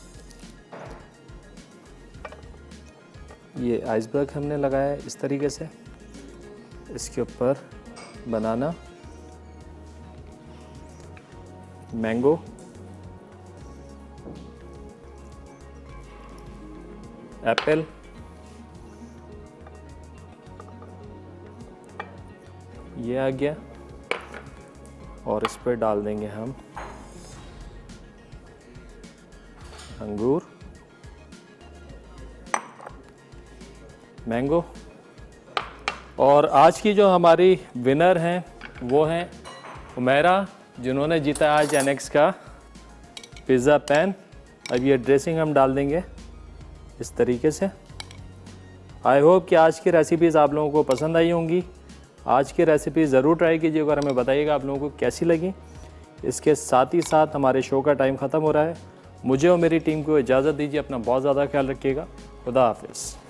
Speaker 1: ये आइसबर्ग हमने लगाया है इस तरीके से, इसके ऊपर बनाना, मैंगो, एप्पल, ये आ गया और इस पर डाल देंगे हम अंगूर, मैंगो। और आज की जो हमारी विनर हैं वो हैं उमेरा, जिन्होंने जीता आज एनेक्स का पिज़्ज़ा पैन। अब ये ड्रेसिंग हम डाल देंगे इस तरीके से। आई होप कि आज की रेसिपीज़ आप लोगों को पसंद आई होंगी। आज की रेसिपी ज़रूर ट्राई कीजिएगा और हमें बताइएगा आप लोगों को कैसी लगी। इसके साथ ही साथ हमारे शो का टाइम ख़त्म हो रहा है। मुझे और मेरी टीम को इजाज़त दीजिए। अपना बहुत ज़्यादा ख्याल रखिएगा। खुदा हाफिज़।